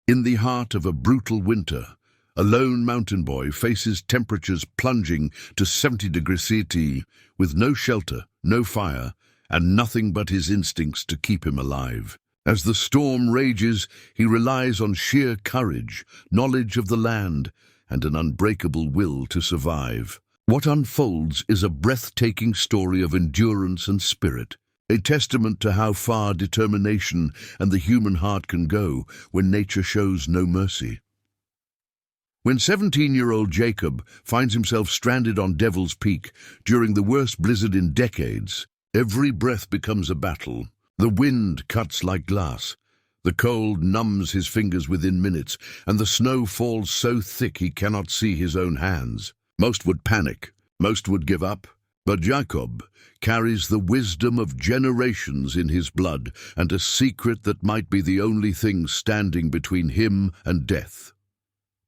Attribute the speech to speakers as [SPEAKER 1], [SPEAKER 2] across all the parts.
[SPEAKER 1] In the heart of a brutal winter, a lone mountain boy faces temperatures plunging to 70 degrees Celsius with no shelter, no fire, and nothing but his instincts to keep him alive. As the storm rages, he relies on sheer courage, knowledge of the land, and an unbreakable will to survive. What unfolds is a breathtaking story of endurance and spirit, a testament to how far determination and the human heart can go when nature shows no mercy. When 17-year-old Jakob finds himself stranded on Devil's Peak during the worst blizzard in decades, every breath becomes a battle. The wind cuts like glass. The cold numbs his fingers within minutes, and the snow falls so thick he cannot see his own hands. Most would panic, most would give up, but Jakob carries the wisdom of generations in his blood and a secret that might be the only thing standing between him and death.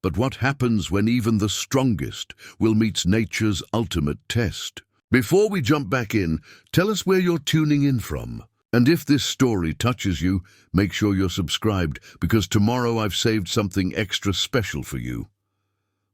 [SPEAKER 1] But what happens when even the strongest will meet nature's ultimate test? Before we jump back in, tell us where you're tuning in from. And if this story touches you, make sure you're subscribed, because tomorrow I've saved something extra special for you.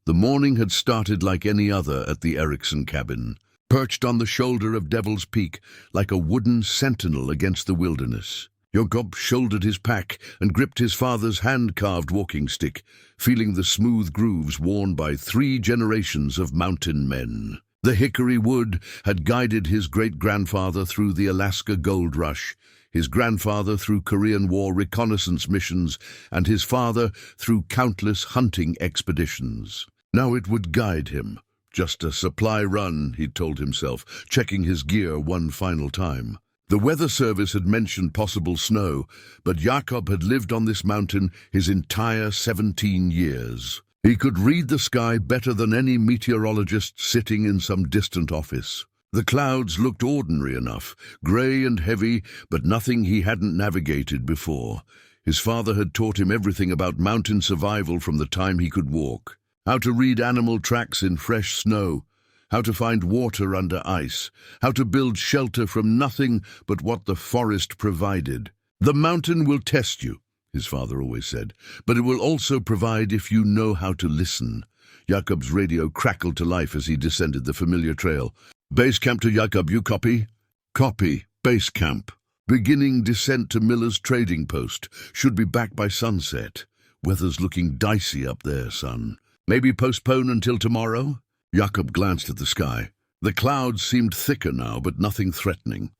[SPEAKER 1] The morning had started like any other at the Erickson cabin, perched on the shoulder of Devil's Peak like a wooden sentinel against the wilderness. Jakob shouldered his pack and gripped his father's hand-carved walking stick, feeling the smooth grooves worn by 3 generations of mountain men. The hickory wood had guided his great-grandfather through the Alaska Gold Rush, his grandfather through Korean War reconnaissance missions, and his father through countless hunting expeditions. Now it would guide him. Just a supply run, he told himself, checking his gear one final time. The Weather Service had mentioned possible snow, but Jakob had lived on this mountain his entire 17 years. He could read the sky better than any meteorologist sitting in some distant office. The clouds looked ordinary enough, grey and heavy, but nothing he hadn't navigated before. His father had taught him everything about mountain survival from the time he could walk. How to read animal tracks in fresh snow, how to find water under ice, how to build shelter from nothing but what the forest provided. The mountain will test you, his father always said, but it will also provide if you know how to listen. Jakob's radio crackled to life as he descended the familiar trail. Base camp to Jakob, you copy? Copy, base camp. Beginning descent to Miller's trading post. Should be back by sunset. Weather's looking dicey up there, son. Maybe postpone until tomorrow? Jakob glanced at the sky. The clouds seemed thicker now, but nothing threatening.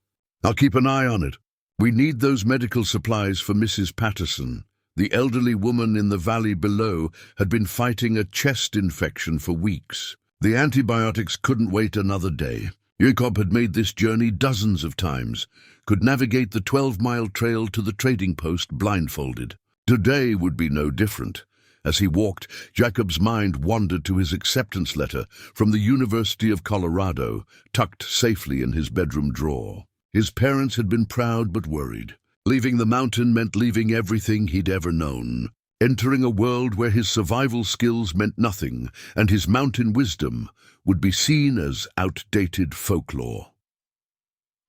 [SPEAKER 1] I'll keep an eye on it. We need those medical supplies for Mrs. Patterson. The elderly woman in the valley below had been fighting a chest infection for weeks. The antibiotics couldn't wait another day. Jakob had made this journey dozens of times, could navigate the 12-mile trail to the trading post blindfolded. Today would be no different. As he walked, Jakob's mind wandered to his acceptance letter from the University of Colorado, tucked safely in his bedroom drawer. His parents had been proud but worried. Leaving the mountain meant leaving everything he'd ever known, entering a world where his survival skills meant nothing, and his mountain wisdom would be seen as outdated folklore.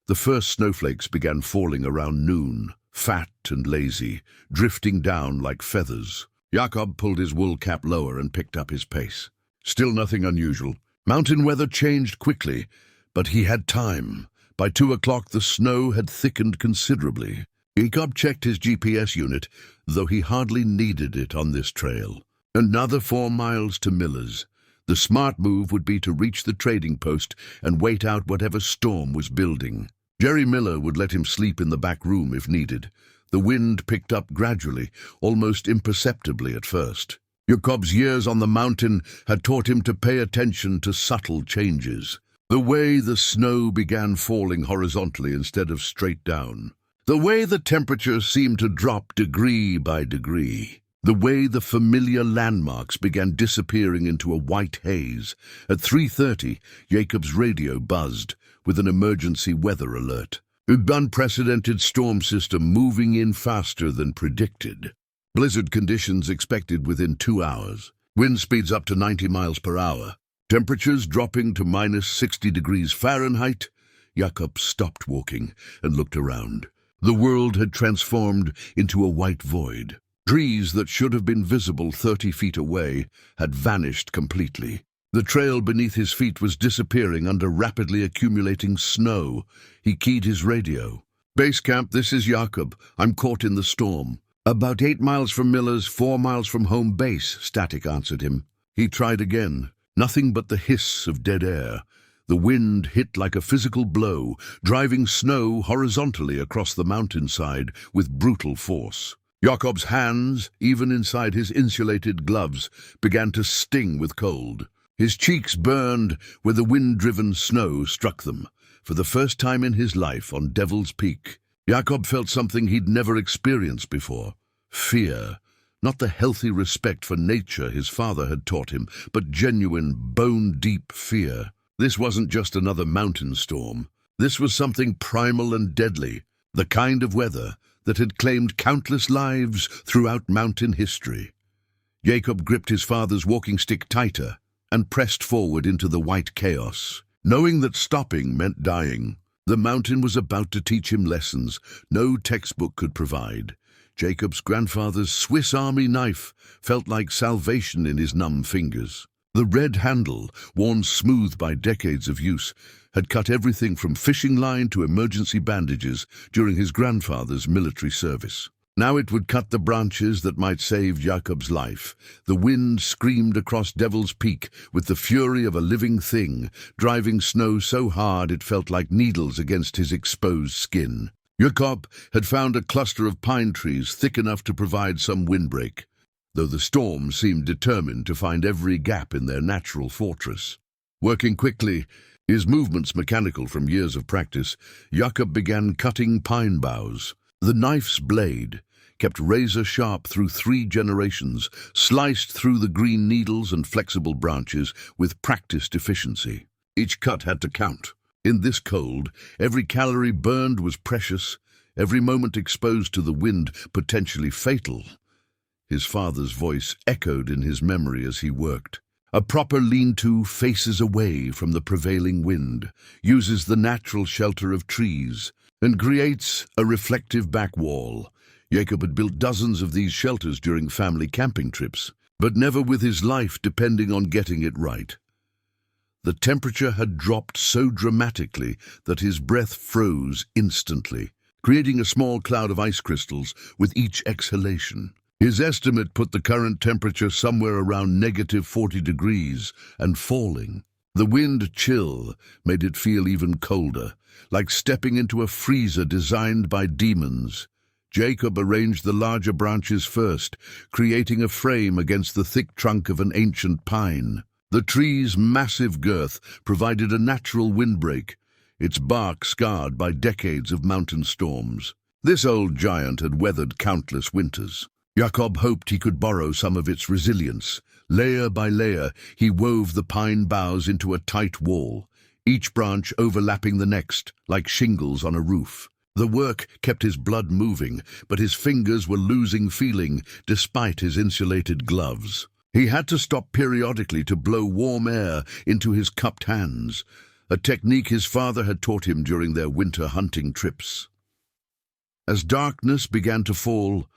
[SPEAKER 1] The first snowflakes began falling around noon, fat and lazy, drifting down like feathers. Jakob pulled his wool cap lower and picked up his pace. Still nothing unusual. Mountain weather changed quickly, but he had time. By 2 o'clock, the snow had thickened considerably. Jakob checked his GPS unit, though he hardly needed it on this trail. Another 4 miles to Miller's. The smart move would be to reach the trading post and wait out whatever storm was building. Jerry Miller would let him sleep in the back room if needed. The wind picked up gradually, almost imperceptibly at first. Jakob's years on the mountain had taught him to pay attention to subtle changes. The way the snow began falling horizontally instead of straight down. The way the temperature seemed to drop degree by degree. The way the familiar landmarks began disappearing into a white haze. At 3:30, Jakob's radio buzzed with an emergency weather alert. An unprecedented storm system moving in faster than predicted. Blizzard conditions expected within 2 hours. Wind speeds up to 90 miles per hour. Temperatures dropping to minus 60 degrees Fahrenheit. Jakob stopped walking and looked around. The world had transformed into a white void. Trees that should have been visible 30 feet away had vanished completely. The trail beneath his feet was disappearing under rapidly accumulating snow. He keyed his radio. "Base camp, this is Jakob. I'm caught in the storm." "About 8 miles from Miller's, 4 miles from home base," Static answered him. He tried again. Nothing but the hiss of dead air. The wind hit like a physical blow, driving snow horizontally across the mountainside with brutal force. Jakob's hands, even inside his insulated gloves, began to sting with cold. His cheeks burned where the wind-driven snow struck them. For the first time in his life on Devil's Peak, Jakob felt something he'd never experienced before. Fear. Not the healthy respect for nature his father had taught him, but genuine, bone-deep fear. This wasn't just another mountain storm. This was something primal and deadly, the kind of weather that had claimed countless lives throughout mountain history. Jakob gripped his father's walking stick tighter and pressed forward into the white chaos, knowing that stopping meant dying. The mountain was about to teach him lessons no textbook could provide. Jakob's grandfather's Swiss Army knife felt like salvation in his numb fingers. The red handle, worn smooth by decades of use, had cut everything from fishing line to emergency bandages during his grandfather's military service. Now it would cut the branches that might save Jakob's life. The wind screamed across Devil's Peak with the fury of a living thing, driving snow so hard it felt like needles against his exposed skin. Jakob had found a cluster of pine trees thick enough to provide some windbreak, though the storm seemed determined to find every gap in their natural fortress. Working quickly, his movements mechanical from years of practice, Jakob began cutting pine boughs. The knife's blade, kept razor-sharp through 3 generations, sliced through the green needles and flexible branches with practiced efficiency. Each cut had to count. In this cold, every calorie burned was precious, every moment exposed to the wind potentially fatal. His father's voice echoed in his memory as he worked. A proper lean-to faces away from the prevailing wind, uses the natural shelter of trees, and creates a reflective back wall. Jakob had built dozens of these shelters during family camping trips, but never with his life depending on getting it right. The temperature had dropped so dramatically that his breath froze instantly, creating a small cloud of ice crystals with each exhalation. His estimate put the current temperature somewhere around -40 degrees and falling. The wind chill made it feel even colder, like stepping into a freezer designed by demons. Jakob arranged the larger branches first, creating a frame against the thick trunk of an ancient pine. The tree's massive girth provided a natural windbreak, its bark scarred by decades of mountain storms. This old giant had weathered countless winters. Jakob hoped he could borrow some of its resilience. Layer by layer, he wove the pine boughs into a tight wall, each branch overlapping the next, like shingles on a roof. The work kept his blood moving, but his fingers were losing feeling despite his insulated gloves. He had to stop periodically to blow warm air into his cupped hands, a technique his father had taught him during their winter hunting trips. As darkness began to fall,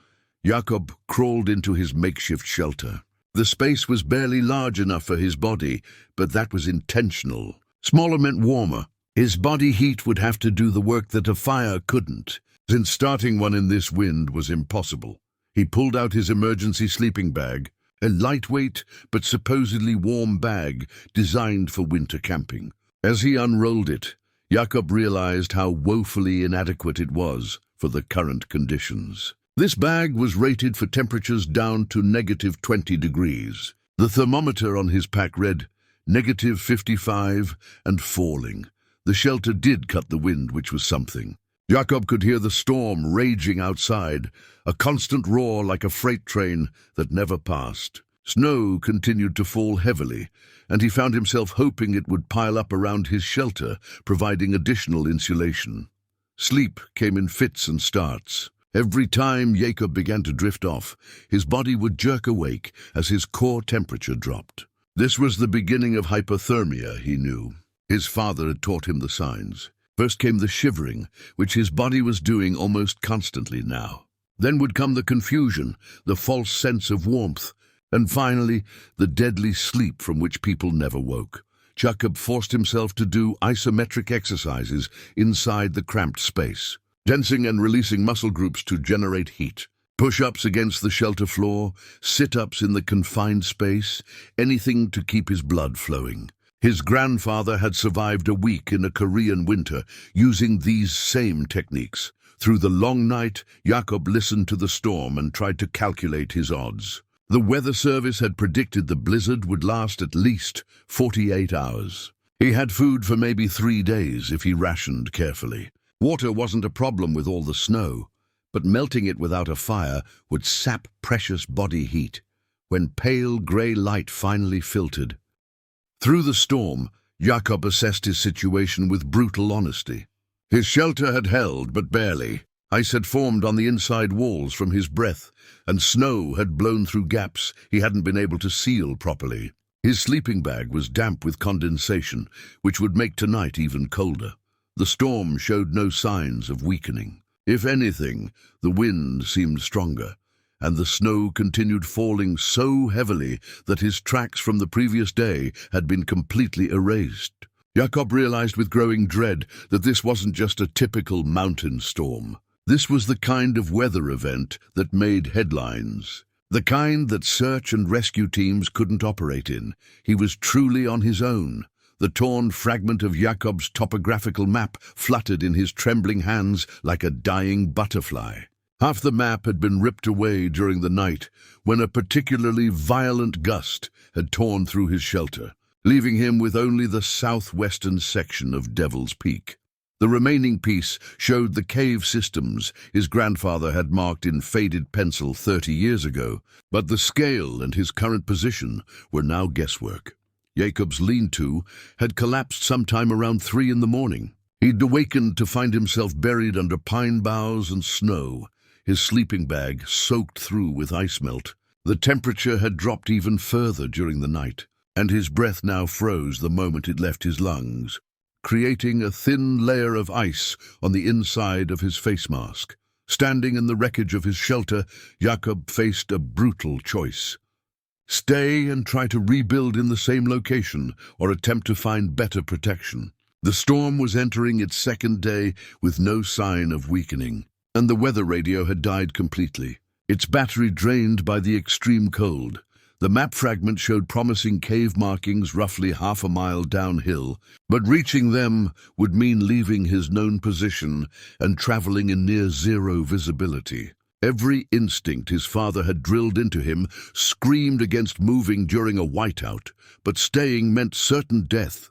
[SPEAKER 1] Jakob crawled into his makeshift shelter. The space was barely large enough for his body, but that was intentional. Smaller meant warmer. His body heat would have to do the work that a fire couldn't, since starting one in this wind was impossible. He pulled out his emergency sleeping bag, a lightweight but supposedly warm bag designed for winter camping. As he unrolled it, Jakob realized how woefully inadequate it was for the current conditions. This bag was rated for temperatures down to -20 degrees. The thermometer on his pack read -55 and falling. The shelter did cut the wind, which was something. Jakob could hear the storm raging outside, a constant roar like a freight train that never passed. Snow continued to fall heavily, and he found himself hoping it would pile up around his shelter, providing additional insulation. Sleep came in fits and starts. Every time Jakob began to drift off, his body would jerk awake as his core temperature dropped. This was the beginning of hypothermia, he knew. His father had taught him the signs. First came the shivering, which his body was doing almost constantly now. Then would come the confusion, the false sense of warmth, and finally, the deadly sleep from which people never woke. Jakob forced himself to do isometric exercises inside the cramped space, tensing and releasing muscle groups to generate heat. Push-ups against the shelter floor, sit-ups in the confined space, anything to keep his blood flowing. His grandfather had survived a week in a Korean winter using these same techniques. Through the long night, Jakob listened to the storm and tried to calculate his odds. The weather service had predicted the blizzard would last at least 48 hours. He had food for maybe 3 days if he rationed carefully. Water wasn't a problem with all the snow, but melting it without a fire would sap precious body heat. When pale grey light finally filtered through the storm, Jakob assessed his situation with brutal honesty. His shelter had held, but barely. Ice had formed on the inside walls from his breath, and snow had blown through gaps he hadn't been able to seal properly. His sleeping bag was damp with condensation, which would make tonight even colder. The storm showed no signs of weakening. If anything, the wind seemed stronger, and the snow continued falling so heavily that his tracks from the previous day had been completely erased. Jakob realized with growing dread that this wasn't just a typical mountain storm. This was the kind of weather event that made headlines, the kind that search and rescue teams couldn't operate in. He was truly on his own. The torn fragment of Jakob's topographical map fluttered in his trembling hands like a dying butterfly. Half the map had been ripped away during the night when a particularly violent gust had torn through his shelter, leaving him with only the southwestern section of Devil's Peak. The remaining piece showed the cave systems his grandfather had marked in faded pencil 30 years ago, but the scale and his current position were now guesswork. Jakob's lean-to had collapsed sometime around 3 in the morning. He'd awakened to find himself buried under pine boughs and snow, his sleeping bag soaked through with ice melt. The temperature had dropped even further during the night, and his breath now froze the moment it left his lungs, creating a thin layer of ice on the inside of his face mask. Standing in the wreckage of his shelter, Jakob faced a brutal choice. Stay and try to rebuild in the same location, or attempt to find better protection. The storm was entering its second day with no sign of weakening, and the weather radio had died completely, its battery drained by the extreme cold. The map fragment showed promising cave markings roughly half a mile downhill, but reaching them would mean leaving his known position and traveling in near-zero visibility. Every instinct his father had drilled into him screamed against moving during a whiteout, but staying meant certain death.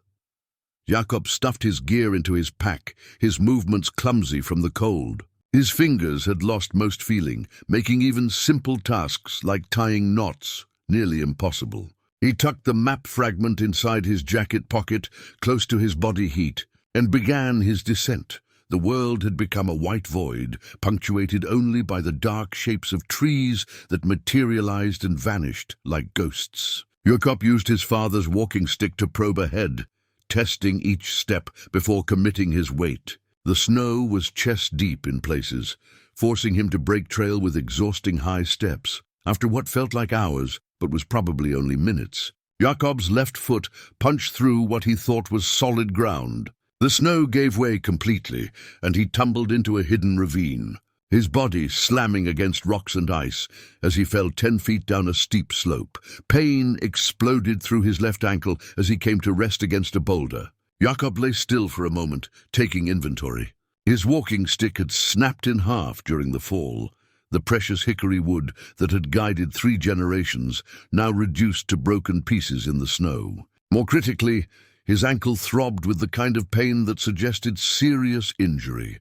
[SPEAKER 1] Jakob stuffed his gear into his pack, his movements clumsy from the cold. His fingers had lost most feeling, making even simple tasks like tying knots nearly impossible. He tucked the map fragment inside his jacket pocket, close to his body heat, and began his descent. The world had become a white void, punctuated only by the dark shapes of trees that materialized and vanished like ghosts. Jakob used his father's walking stick to probe ahead, testing each step before committing his weight. The snow was chest-deep in places, forcing him to break trail with exhausting high steps. After what felt like hours, but was probably only minutes, Jakob's left foot punched through what he thought was solid ground. The snow gave way completely, and he tumbled into a hidden ravine, his body slamming against rocks and ice as he fell 10 feet down a steep slope. Pain exploded through his left ankle as he came to rest against a boulder. Jakob lay still for a moment, taking inventory. His walking stick had snapped in half during the fall, the precious hickory wood that had guided 3 generations, now reduced to broken pieces in the snow. More critically, his ankle throbbed with the kind of pain that suggested serious injury.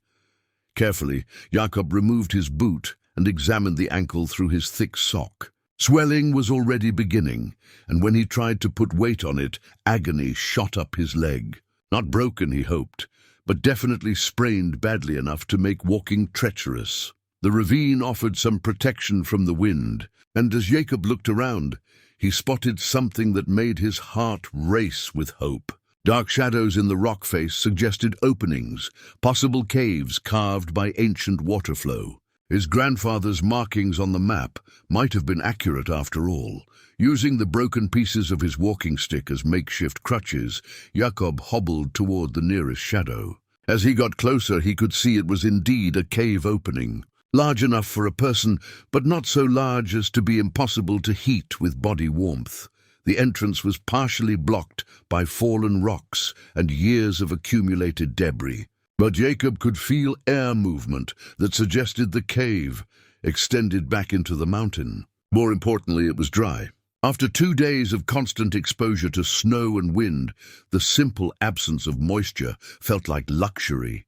[SPEAKER 1] Carefully, Jakob removed his boot and examined the ankle through his thick sock. Swelling was already beginning, and when he tried to put weight on it, agony shot up his leg. Not broken, he hoped, but definitely sprained badly enough to make walking treacherous. The ravine offered some protection from the wind, and as Jakob looked around, he spotted something that made his heart race with hope. Dark shadows in the rock face suggested openings, possible caves carved by ancient water flow. His grandfather's markings on the map might have been accurate after all. Using the broken pieces of his walking stick as makeshift crutches, Jakob hobbled toward the nearest shadow. As he got closer, he could see it was indeed a cave opening, large enough for a person, but not so large as to be impossible to heat with body warmth. The entrance was partially blocked by fallen rocks and years of accumulated debris. But Jakob could feel air movement that suggested the cave extended back into the mountain. More importantly, it was dry. After 2 days of constant exposure to snow and wind, the simple absence of moisture felt like luxury.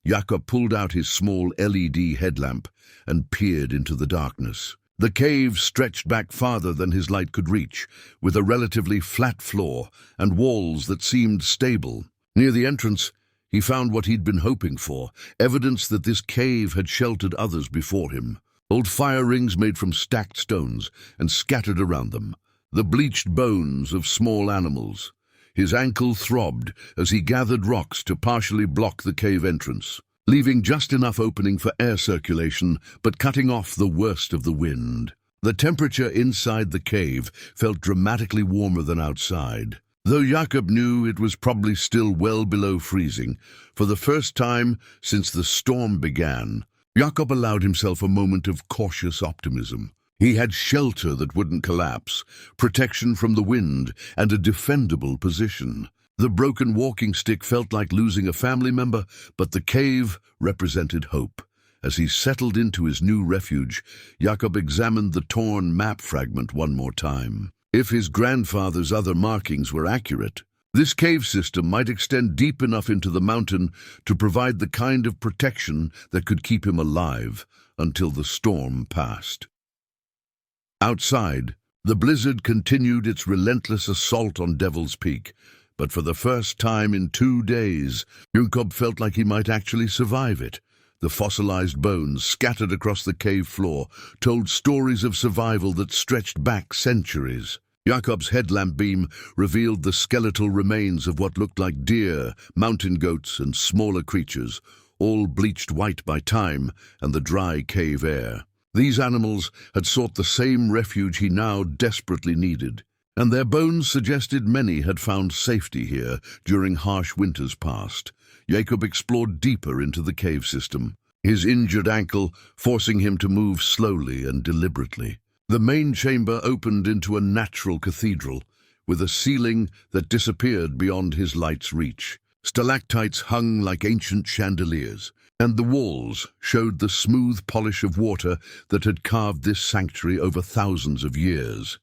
[SPEAKER 1] Jakob pulled out his small LED headlamp and peered into the darkness. The cave stretched back farther than his light could reach, with a relatively flat floor and walls that seemed stable. Near the entrance, he found what he'd been hoping for, evidence that this cave had sheltered others before him. Old fire rings made from stacked stones and scattered around them, the bleached bones of small animals. His ankle throbbed as he gathered rocks to partially block the cave entrance, leaving just enough opening for air circulation but cutting off the worst of the wind. The temperature inside the cave felt dramatically warmer than outside. Though Jakob knew it was probably still well below freezing, for the first time since the storm began, Jakob allowed himself a moment of cautious optimism. He had shelter that wouldn't collapse, protection from the wind, and a defendable position. The broken walking stick felt like losing a family member, but the cave represented hope. As he settled into his new refuge, Jakob examined the torn map fragment one more time. If his grandfather's other markings were accurate, this cave system might extend deep enough into the mountain to provide the kind of protection that could keep him alive until the storm passed. Outside, the blizzard continued its relentless assault on Devil's Peak, but for the first time in 2 days, Jakob felt like he might actually survive it. The fossilized bones scattered across the cave floor told stories of survival that stretched back centuries. Jakob's headlamp beam revealed the skeletal remains of what looked like deer, mountain goats, and smaller creatures, all bleached white by time and the dry cave air. These animals had sought the same refuge he now desperately needed, and their bones suggested many had found safety here during harsh winters past. Jakob explored deeper into the cave system, his injured ankle forcing him to move slowly and deliberately. The main chamber opened into a natural cathedral, with a ceiling that disappeared beyond his light's reach. Stalactites hung like ancient chandeliers, and the walls showed the smooth polish of water that had carved this sanctuary over thousands of years.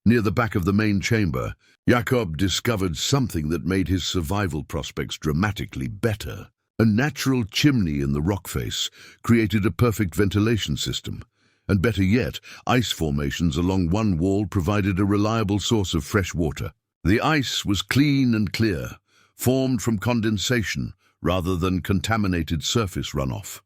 [SPEAKER 1] Near the back of the main chamber, Jakob discovered something that made his survival prospects dramatically better. A natural chimney in the rock face created a perfect ventilation system, and better yet, ice formations along one wall provided a reliable source of fresh water. The ice was clean and clear, formed from condensation rather than contaminated surface runoff.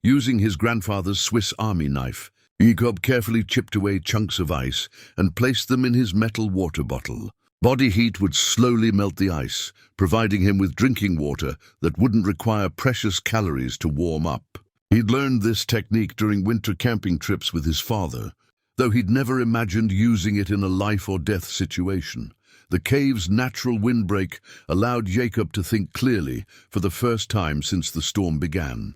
[SPEAKER 1] Using his grandfather's Swiss Army knife, Jakob carefully chipped away chunks of ice and placed them in his metal water bottle. Body heat would slowly melt the ice, providing him with drinking water that wouldn't require precious calories to warm up. He'd learned this technique during winter camping trips with his father, though he'd never imagined using it in a life-or-death situation. The cave's natural windbreak allowed Jakob to think clearly for the first time since the storm began.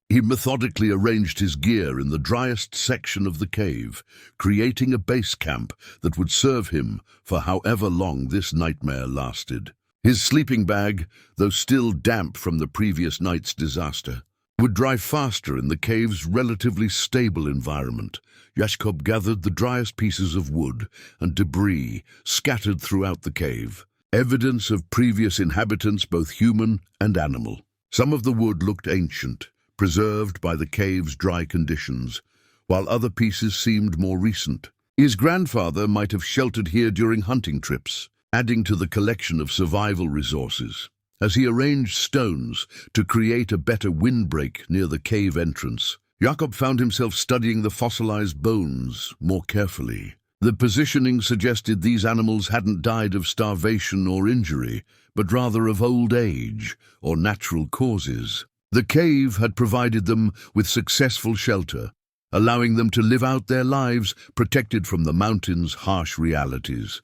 [SPEAKER 1] He methodically arranged his gear in the driest section of the cave, creating a base camp that would serve him for however long this nightmare lasted. His sleeping bag, though still damp from the previous night's disaster, would dry faster in the cave's relatively stable environment. Jakob gathered the driest pieces of wood and debris scattered throughout the cave, evidence of previous inhabitants, both human and animal. Some of the wood looked ancient, preserved by the cave's dry conditions, while other pieces seemed more recent. His grandfather might have sheltered here during hunting trips, adding to the collection of survival resources. As he arranged stones to create a better windbreak near the cave entrance, Jakob found himself studying the fossilized bones more carefully. The positioning suggested these animals hadn't died of starvation or injury, but rather of old age or natural causes. The cave had provided them with successful shelter, allowing them to live out their lives protected from the mountain's harsh realities.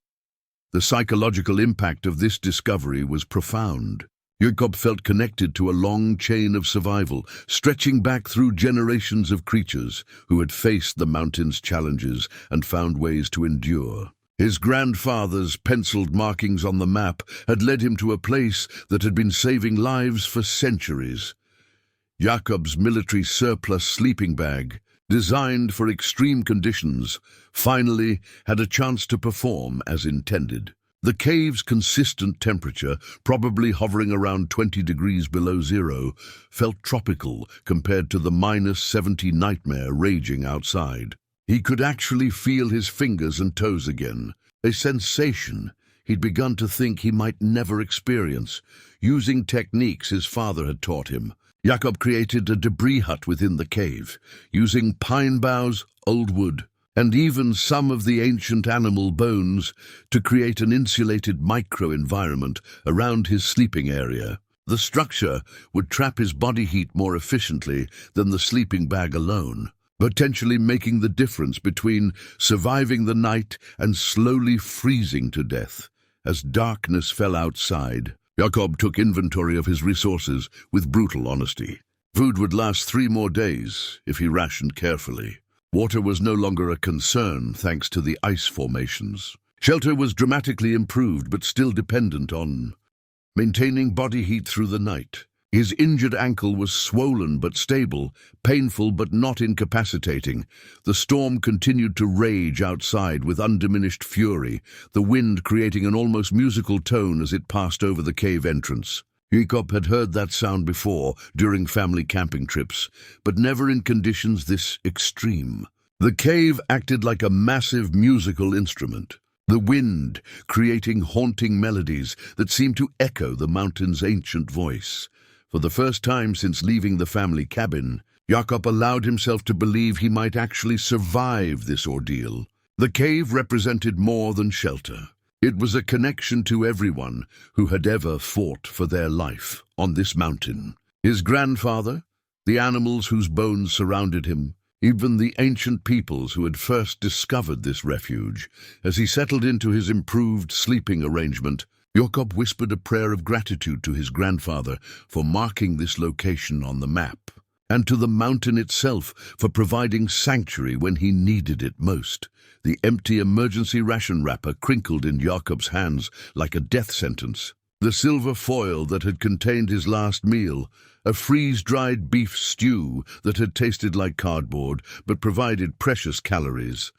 [SPEAKER 1] The psychological impact of this discovery was profound. Jakob felt connected to a long chain of survival, stretching back through generations of creatures who had faced the mountain's challenges and found ways to endure. His grandfather's penciled markings on the map had led him to a place that had been saving lives for centuries. Jakob's military surplus sleeping bag, designed for extreme conditions, finally had a chance to perform as intended. The cave's consistent temperature, probably hovering around 20 degrees below zero, felt tropical compared to the -70 nightmare raging outside. He could actually feel his fingers and toes again, a sensation he'd begun to think he might never experience, using techniques his father had taught him. Jakob created a debris hut within the cave, using pine boughs, old wood, and even some of the ancient animal bones to create an insulated micro-environment around his sleeping area. The structure would trap his body heat more efficiently than the sleeping bag alone, potentially making the difference between surviving the night and slowly freezing to death. As darkness fell outside, Jakob took inventory of his resources with brutal honesty. Food would last 3 more days if he rationed carefully. Water was no longer a concern thanks to the ice formations. Shelter was dramatically improved but still dependent on maintaining body heat through the night. His injured ankle was swollen but stable, painful but not incapacitating. The storm continued to rage outside with undiminished fury, the wind creating an almost musical tone as it passed over the cave entrance. Jakob had heard that sound before during family camping trips, but never in conditions this extreme. The cave acted like a massive musical instrument, the wind creating haunting melodies that seemed to echo the mountain's ancient voice. For the first time since leaving the family cabin, Jakob allowed himself to believe he might actually survive this ordeal. The cave represented more than shelter. It was a connection to everyone who had ever fought for their life on this mountain. His grandfather, the animals whose bones surrounded him, even the ancient peoples who had first discovered this refuge. As he settled into his improved sleeping arrangement, Jakob whispered a prayer of gratitude to his grandfather for marking this location on the map, and to the mountain itself for providing sanctuary when he needed it most. The empty emergency ration wrapper crinkled in Jakob's hands like a death sentence. The silver foil that had contained his last meal, a freeze-dried beef stew that had tasted like cardboard but provided precious calories,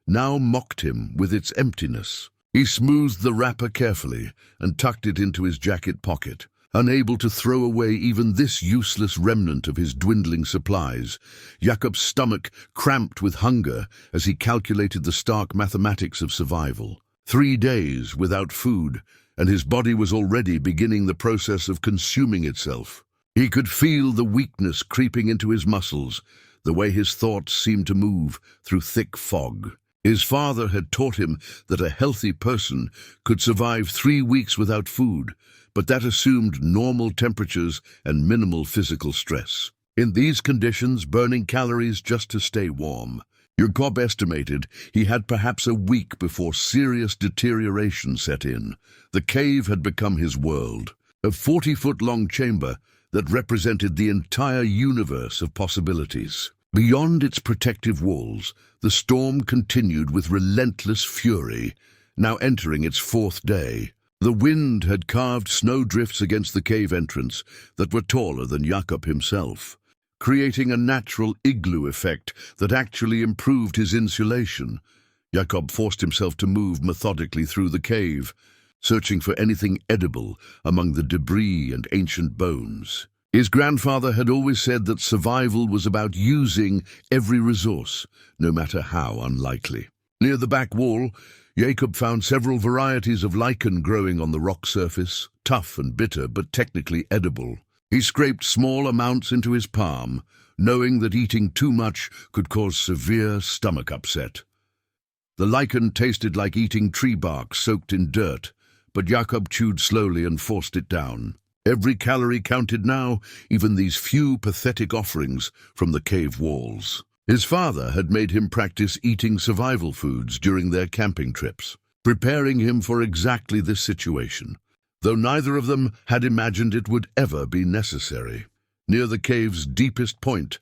[SPEAKER 1] now mocked him with its emptiness. He smoothed the wrapper carefully and tucked it into his jacket pocket. Unable to throw away even this useless remnant of his dwindling supplies, Jakob's stomach cramped with hunger as he calculated the stark mathematics of survival. 3 days without food, and his body was already beginning the process of consuming itself. He could feel the weakness creeping into his muscles, the way his thoughts seemed to move through thick fog. His father had taught him that a healthy person could survive 3 weeks without food, but that assumed normal temperatures and minimal physical stress. In these conditions, burning calories just to stay warm. Jakob estimated he had perhaps a week before serious deterioration set in. The cave had become his world, a 40-foot-long chamber that represented the entire universe of possibilities. Beyond its protective walls, the storm continued with relentless fury, now entering its 4th day. The wind had carved snowdrifts against the cave entrance that were taller than Jakob himself, creating a natural igloo effect that actually improved his insulation. Jakob forced himself to move methodically through the cave, searching for anything edible among the debris and ancient bones. His grandfather had always said that survival was about using every resource, no matter how unlikely. Near the back wall, Jakob found several varieties of lichen growing on the rock surface, tough and bitter but technically edible. He scraped small amounts into his palm, knowing that eating too much could cause severe stomach upset. The lichen tasted like eating tree bark soaked in dirt, but Jakob chewed slowly and forced it down. Every calorie counted now, even these few pathetic offerings from the cave walls. His father had made him practice eating survival foods during their camping trips, preparing him for exactly this situation, though neither of them had imagined it would ever be necessary. Near the cave's deepest point,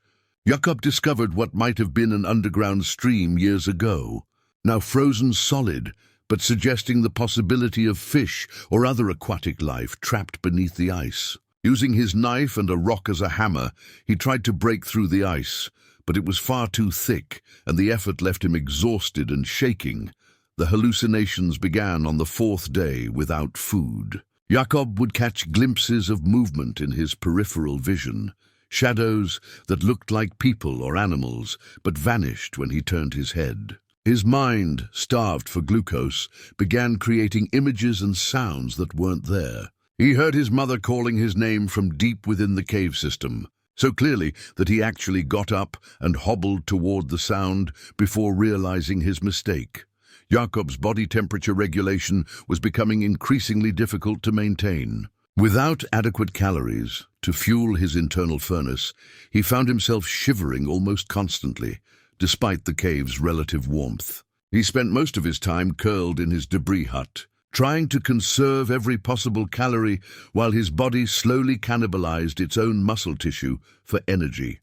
[SPEAKER 1] Jakob discovered what might have been an underground stream years ago, now frozen solid, but suggesting the possibility of fish or other aquatic life trapped beneath the ice. Using his knife and a rock as a hammer, he tried to break through the ice, but it was far too thick, and the effort left him exhausted and shaking. The hallucinations began on the fourth day without food. Jakob would catch glimpses of movement in his peripheral vision, shadows that looked like people or animals, but vanished when he turned his head. His mind, starved for glucose, began creating images and sounds that weren't there. He heard his mother calling his name from deep within the cave system, so clearly that he actually got up and hobbled toward the sound before realizing his mistake. Jakob's body temperature regulation was becoming increasingly difficult to maintain. Without adequate calories to fuel his internal furnace, he found himself shivering almost constantly, despite the cave's relative warmth. He spent most of his time curled in his debris hut, trying to conserve every possible calorie while his body slowly cannibalized its own muscle tissue for energy.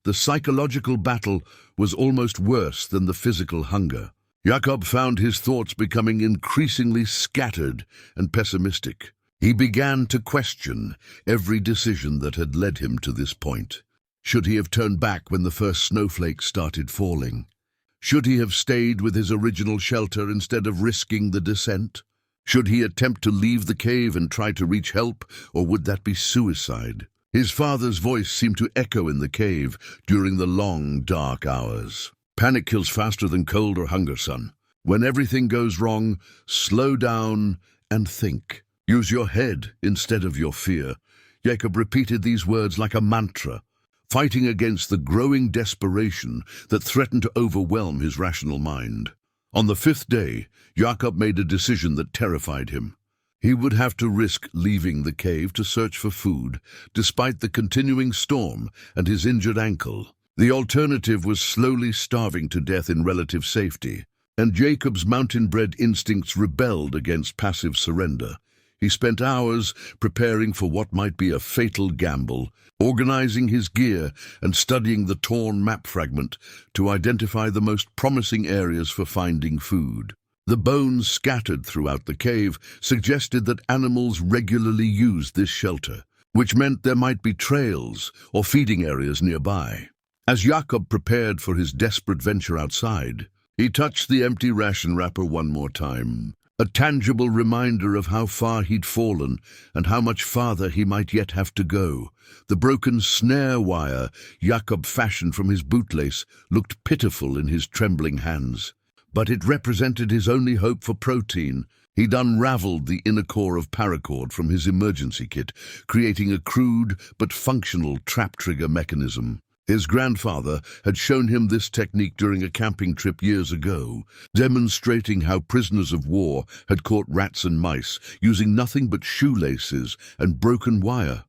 [SPEAKER 1] The psychological battle was almost worse than the physical hunger. Jakob found his thoughts becoming increasingly scattered and pessimistic. He began to question every decision that had led him to this point. Should he have turned back when the first snowflakes started falling? Should he have stayed with his original shelter instead of risking the descent? Should he attempt to leave the cave and try to reach help, or would that be suicide? His father's voice seemed to echo in the cave during the long, dark hours. Panic kills faster than cold or hunger, son. When everything goes wrong, slow down and think. Use your head instead of your fear. Jakob repeated these words like a mantra, fighting against the growing desperation that threatened to overwhelm his rational mind. On the fifth day, Jakob made a decision that terrified him. He would have to risk leaving the cave to search for food, despite the continuing storm and his injured ankle. The alternative was slowly starving to death in relative safety, and Jakob's mountain-bred instincts rebelled against passive surrender. He spent hours preparing for what might be a fatal gamble, organizing his gear and studying the torn map fragment to identify the most promising areas for finding food. The bones scattered throughout the cave suggested that animals regularly used this shelter, which meant there might be trails or feeding areas nearby. As Jakob prepared for his desperate venture outside, he touched the empty ration wrapper one more time, a tangible reminder of how far he'd fallen and how much farther he might yet have to go. The broken snare wire Jakob fashioned from his bootlace looked pitiful in his trembling hands, but it represented his only hope for protein. He'd unraveled the inner core of paracord from his emergency kit, creating a crude but functional trap trigger mechanism. His grandfather had shown him this technique during a camping trip years ago, demonstrating how prisoners of war had caught rats and mice using nothing but shoelaces and broken wire.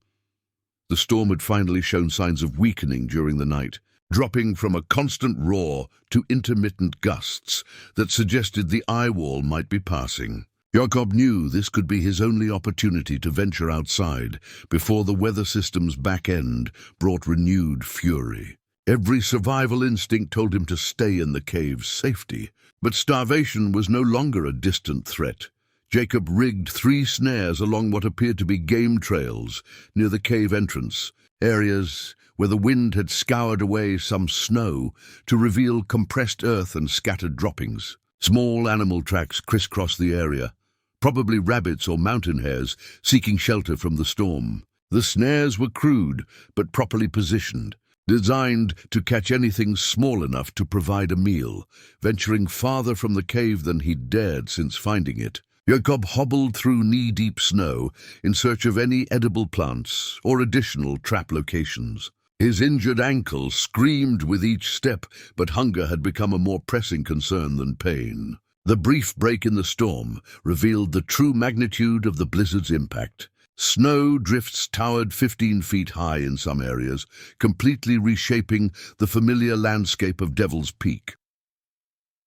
[SPEAKER 1] The storm had finally shown signs of weakening during the night, dropping from a constant roar to intermittent gusts that suggested the eye wall might be passing. Jakob knew this could be his only opportunity to venture outside before the weather system's back end brought renewed fury. Every survival instinct told him to stay in the cave's safety, but starvation was no longer a distant threat. Jakob rigged 3 snares along what appeared to be game trails near the cave entrance, areas where the wind had scoured away some snow to reveal compressed earth and scattered droppings. Small animal tracks crisscrossed the area, probably rabbits or mountain hares seeking shelter from the storm. The snares were crude but properly positioned, designed to catch anything small enough to provide a meal, venturing farther from the cave than he'd dared since finding it. Jakob hobbled through knee-deep snow in search of any edible plants or additional trap locations. His injured ankle screamed with each step, but hunger had become a more pressing concern than pain. The brief break in the storm revealed the true magnitude of the blizzard's impact. Snow drifts towered 15 feet high in some areas, completely reshaping the familiar landscape of Devil's Peak.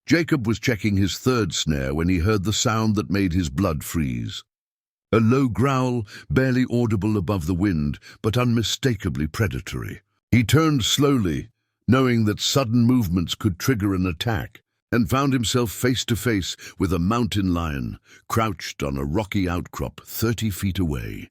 [SPEAKER 1] Jacob was checking his third snare when he heard the sound that made his blood freeze. A low growl, barely audible above the wind, but unmistakably predatory. He turned slowly, knowing that sudden movements could trigger an attack, and found himself face to face with a mountain lion, crouched on a rocky outcrop 30 feet away.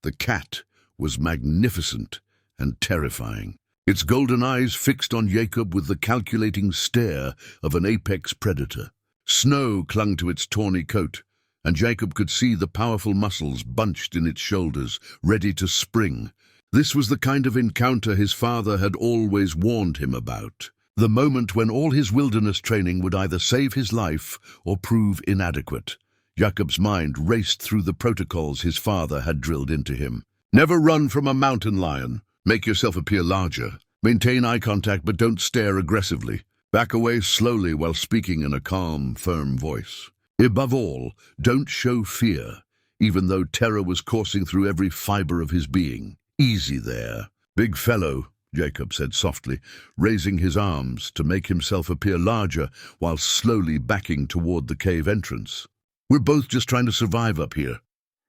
[SPEAKER 1] The cat was magnificent and terrifying, its golden eyes fixed on Jacob with the calculating stare of an apex predator. Snow clung to its tawny coat, and Jacob could see the powerful muscles bunched in its shoulders, ready to spring. This was the kind of encounter his father had always warned him about. The moment when all his wilderness training would either save his life or prove inadequate. Jakob's mind raced through the protocols his father had drilled into him. Never run from a mountain lion. Make yourself appear larger. Maintain eye contact, but don't stare aggressively. Back away slowly while speaking in a calm, firm voice. Above all, don't show fear, even though terror was coursing through every fiber of his being. Easy there. Big fellow, Jacob said softly, raising his arms to make himself appear larger while slowly backing toward the cave entrance. We're both just trying to survive up here.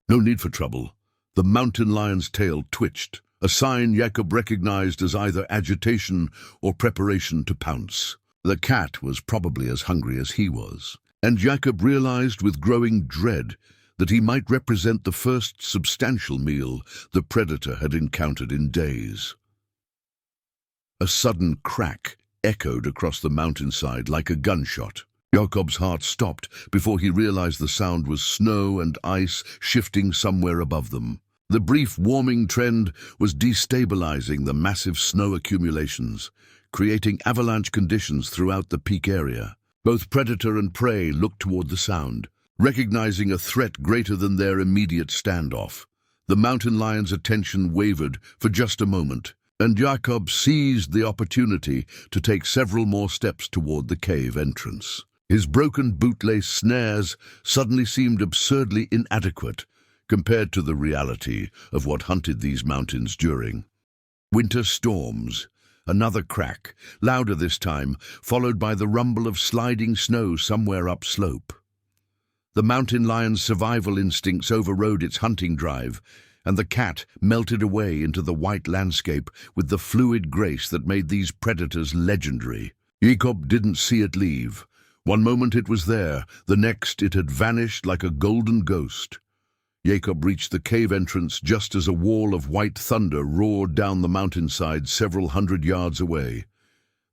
[SPEAKER 1] No need for trouble. The mountain lion's tail twitched, a sign Jakob recognized as either agitation or preparation to pounce. The cat was probably as hungry as he was, and Jakob realized with growing dread that he might represent the first substantial meal the predator had encountered in days. A sudden crack echoed across the mountainside like a gunshot. Jakob's heart stopped before he realized the sound was snow and ice shifting somewhere above them. The brief warming trend was destabilizing the massive snow accumulations, creating avalanche conditions throughout the peak area. Both predator and prey looked toward the sound, recognizing a threat greater than their immediate standoff. The mountain lion's attention wavered for just a moment, and Jakob seized the opportunity to take several more steps toward the cave entrance. His broken bootlace snares suddenly seemed absurdly inadequate compared to the reality of what hunted these mountains during winter storms. Another crack, louder this time, followed by the rumble of sliding snow somewhere upslope. The mountain lion's survival instincts overrode its hunting drive, and the cat melted away into the white landscape with the fluid grace that made these predators legendary. Jakob didn't see it leave. One moment it was there, the next it had vanished like a golden ghost. Jakob reached the cave entrance just as a wall of white thunder roared down the mountainside several hundred yards away.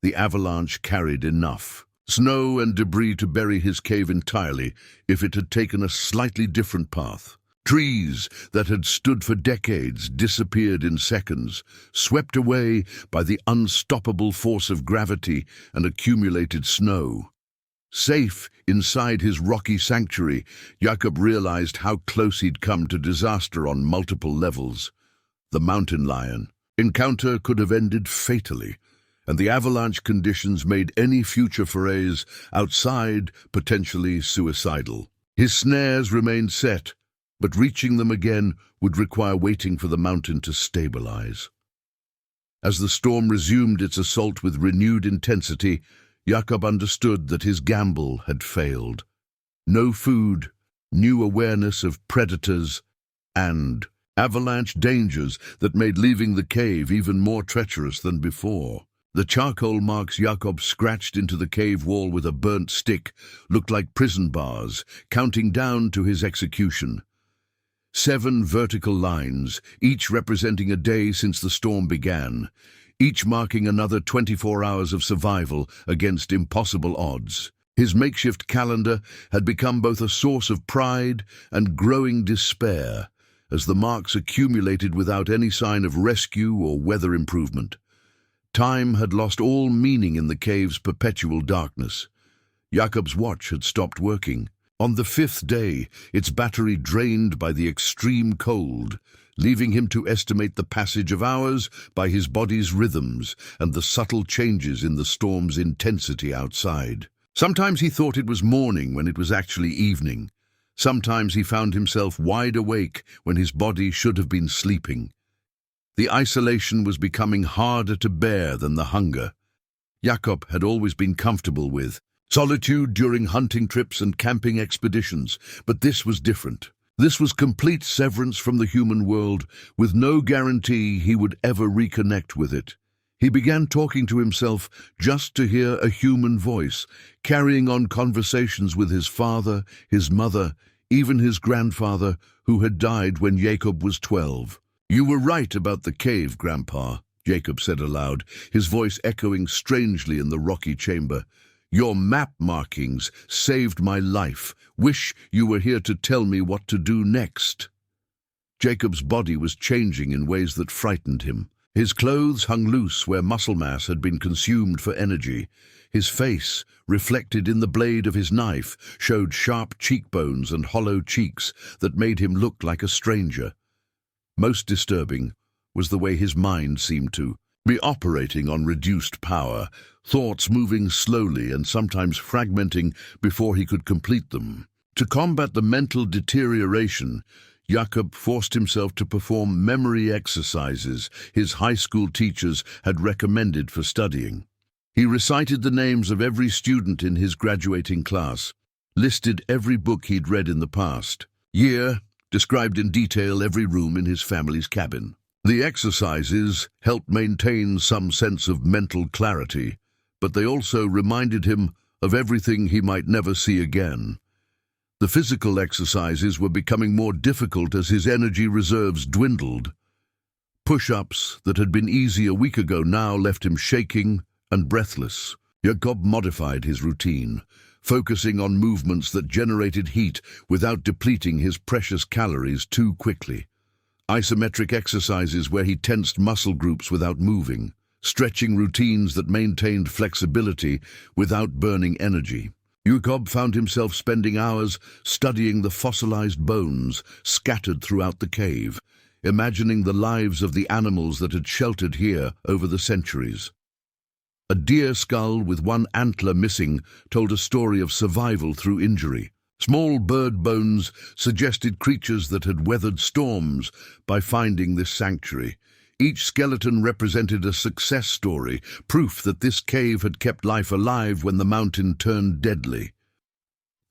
[SPEAKER 1] The avalanche carried enough snow and debris to bury his cave entirely if it had taken a slightly different path. Trees that had stood for decades disappeared in seconds, swept away by the unstoppable force of gravity and accumulated snow. Safe inside his rocky sanctuary, Jakob realized how close he'd come to disaster on multiple levels. The mountain lion encounter could have ended fatally, and the avalanche conditions made any future forays outside potentially suicidal. His snares remained set, but reaching them again would require waiting for the mountain to stabilize. As the storm resumed its assault with renewed intensity, Jakob understood that his gamble had failed. No food, new awareness of predators, and avalanche dangers that made leaving the cave even more treacherous than before. The charcoal marks Jakob scratched into the cave wall with a burnt stick looked like prison bars, counting down to his execution. 7 vertical lines, each representing a day since the storm began, each marking another 24 hours of survival against impossible odds. His makeshift calendar had become both a source of pride and growing despair as the marks accumulated without any sign of rescue or weather improvement. Time had lost all meaning in the cave's perpetual darkness. Jakob's watch had stopped working. On the 5th day, its battery drained by the extreme cold, leaving him to estimate the passage of hours by his body's rhythms and the subtle changes in the storm's intensity outside. Sometimes he thought it was morning when it was actually evening. Sometimes he found himself wide awake when his body should have been sleeping. The isolation was becoming harder to bear than the hunger. Jakob had always been comfortable with solitude during hunting trips and camping expeditions, but this was different. This was complete severance from the human world, with no guarantee he would ever reconnect with it. He began talking to himself just to hear a human voice, carrying on conversations with his father, his mother, even his grandfather, who had died when Jakob was 12. "You were right about the cave, Grandpa," Jakob said aloud, his voice echoing strangely in the rocky chamber. "Your map markings saved my life. Wish you were here to tell me what to do next." Jacob's body was changing in ways that frightened him. His clothes hung loose where muscle mass had been consumed for energy. His face, reflected in the blade of his knife, showed sharp cheekbones and hollow cheeks that made him look like a stranger. Most disturbing was the way his mind seemed to be operating on reduced power, thoughts moving slowly and sometimes fragmenting before he could complete them. To combat the mental deterioration, Jakob forced himself to perform memory exercises his high school teachers had recommended for studying. He recited the names of every student in his graduating class, listed every book he'd read in the past, year, described in detail every room in his family's cabin. The exercises helped maintain some sense of mental clarity, but they also reminded him of everything he might never see again. The physical exercises were becoming more difficult as his energy reserves dwindled. Push-ups that had been easy a week ago now left him shaking and breathless. Jakob modified his routine, focusing on movements that generated heat without depleting his precious calories too quickly. Isometric exercises where he tensed muscle groups without moving, stretching routines that maintained flexibility without burning energy. Jakob found himself spending hours studying the fossilized bones scattered throughout the cave, imagining the lives of the animals that had sheltered here over the centuries. A deer skull with one antler missing told a story of survival through injury. Small bird bones suggested creatures that had weathered storms by finding this sanctuary. Each skeleton represented a success story, proof that this cave had kept life alive when the mountain turned deadly.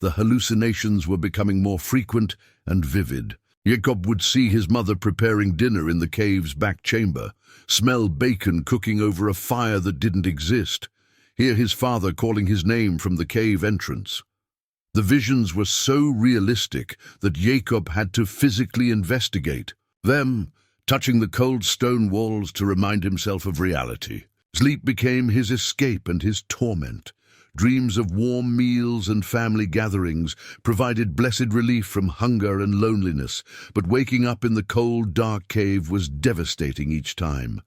[SPEAKER 1] The hallucinations were becoming more frequent and vivid. Jakob would see his mother preparing dinner in the cave's back chamber, smell bacon cooking over a fire that didn't exist, hear his father calling his name from the cave entrance. The visions were so realistic that Jakob had to physically investigate them, touching the cold stone walls to remind himself of reality. Sleep became his escape and his torment. Dreams of warm meals and family gatherings provided blessed relief from hunger and loneliness, but waking up in the cold, dark cave was devastating each time.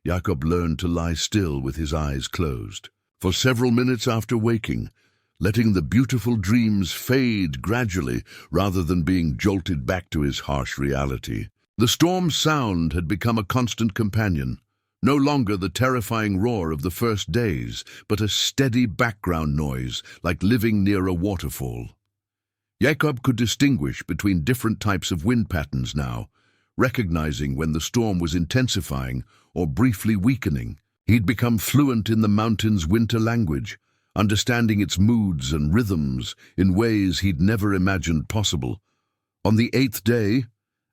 [SPEAKER 1] Jakob learned to lie still with his eyes closed. For several minutes after waking, letting the beautiful dreams fade gradually rather than being jolted back to his harsh reality. The storm's sound had become a constant companion, no longer the terrifying roar of the first days, but a steady background noise like living near a waterfall. Jakob could distinguish between different types of wind patterns now, recognizing when the storm was intensifying or briefly weakening. He'd become fluent in the mountain's winter language, understanding its moods and rhythms in ways he'd never imagined possible. On the 8th day,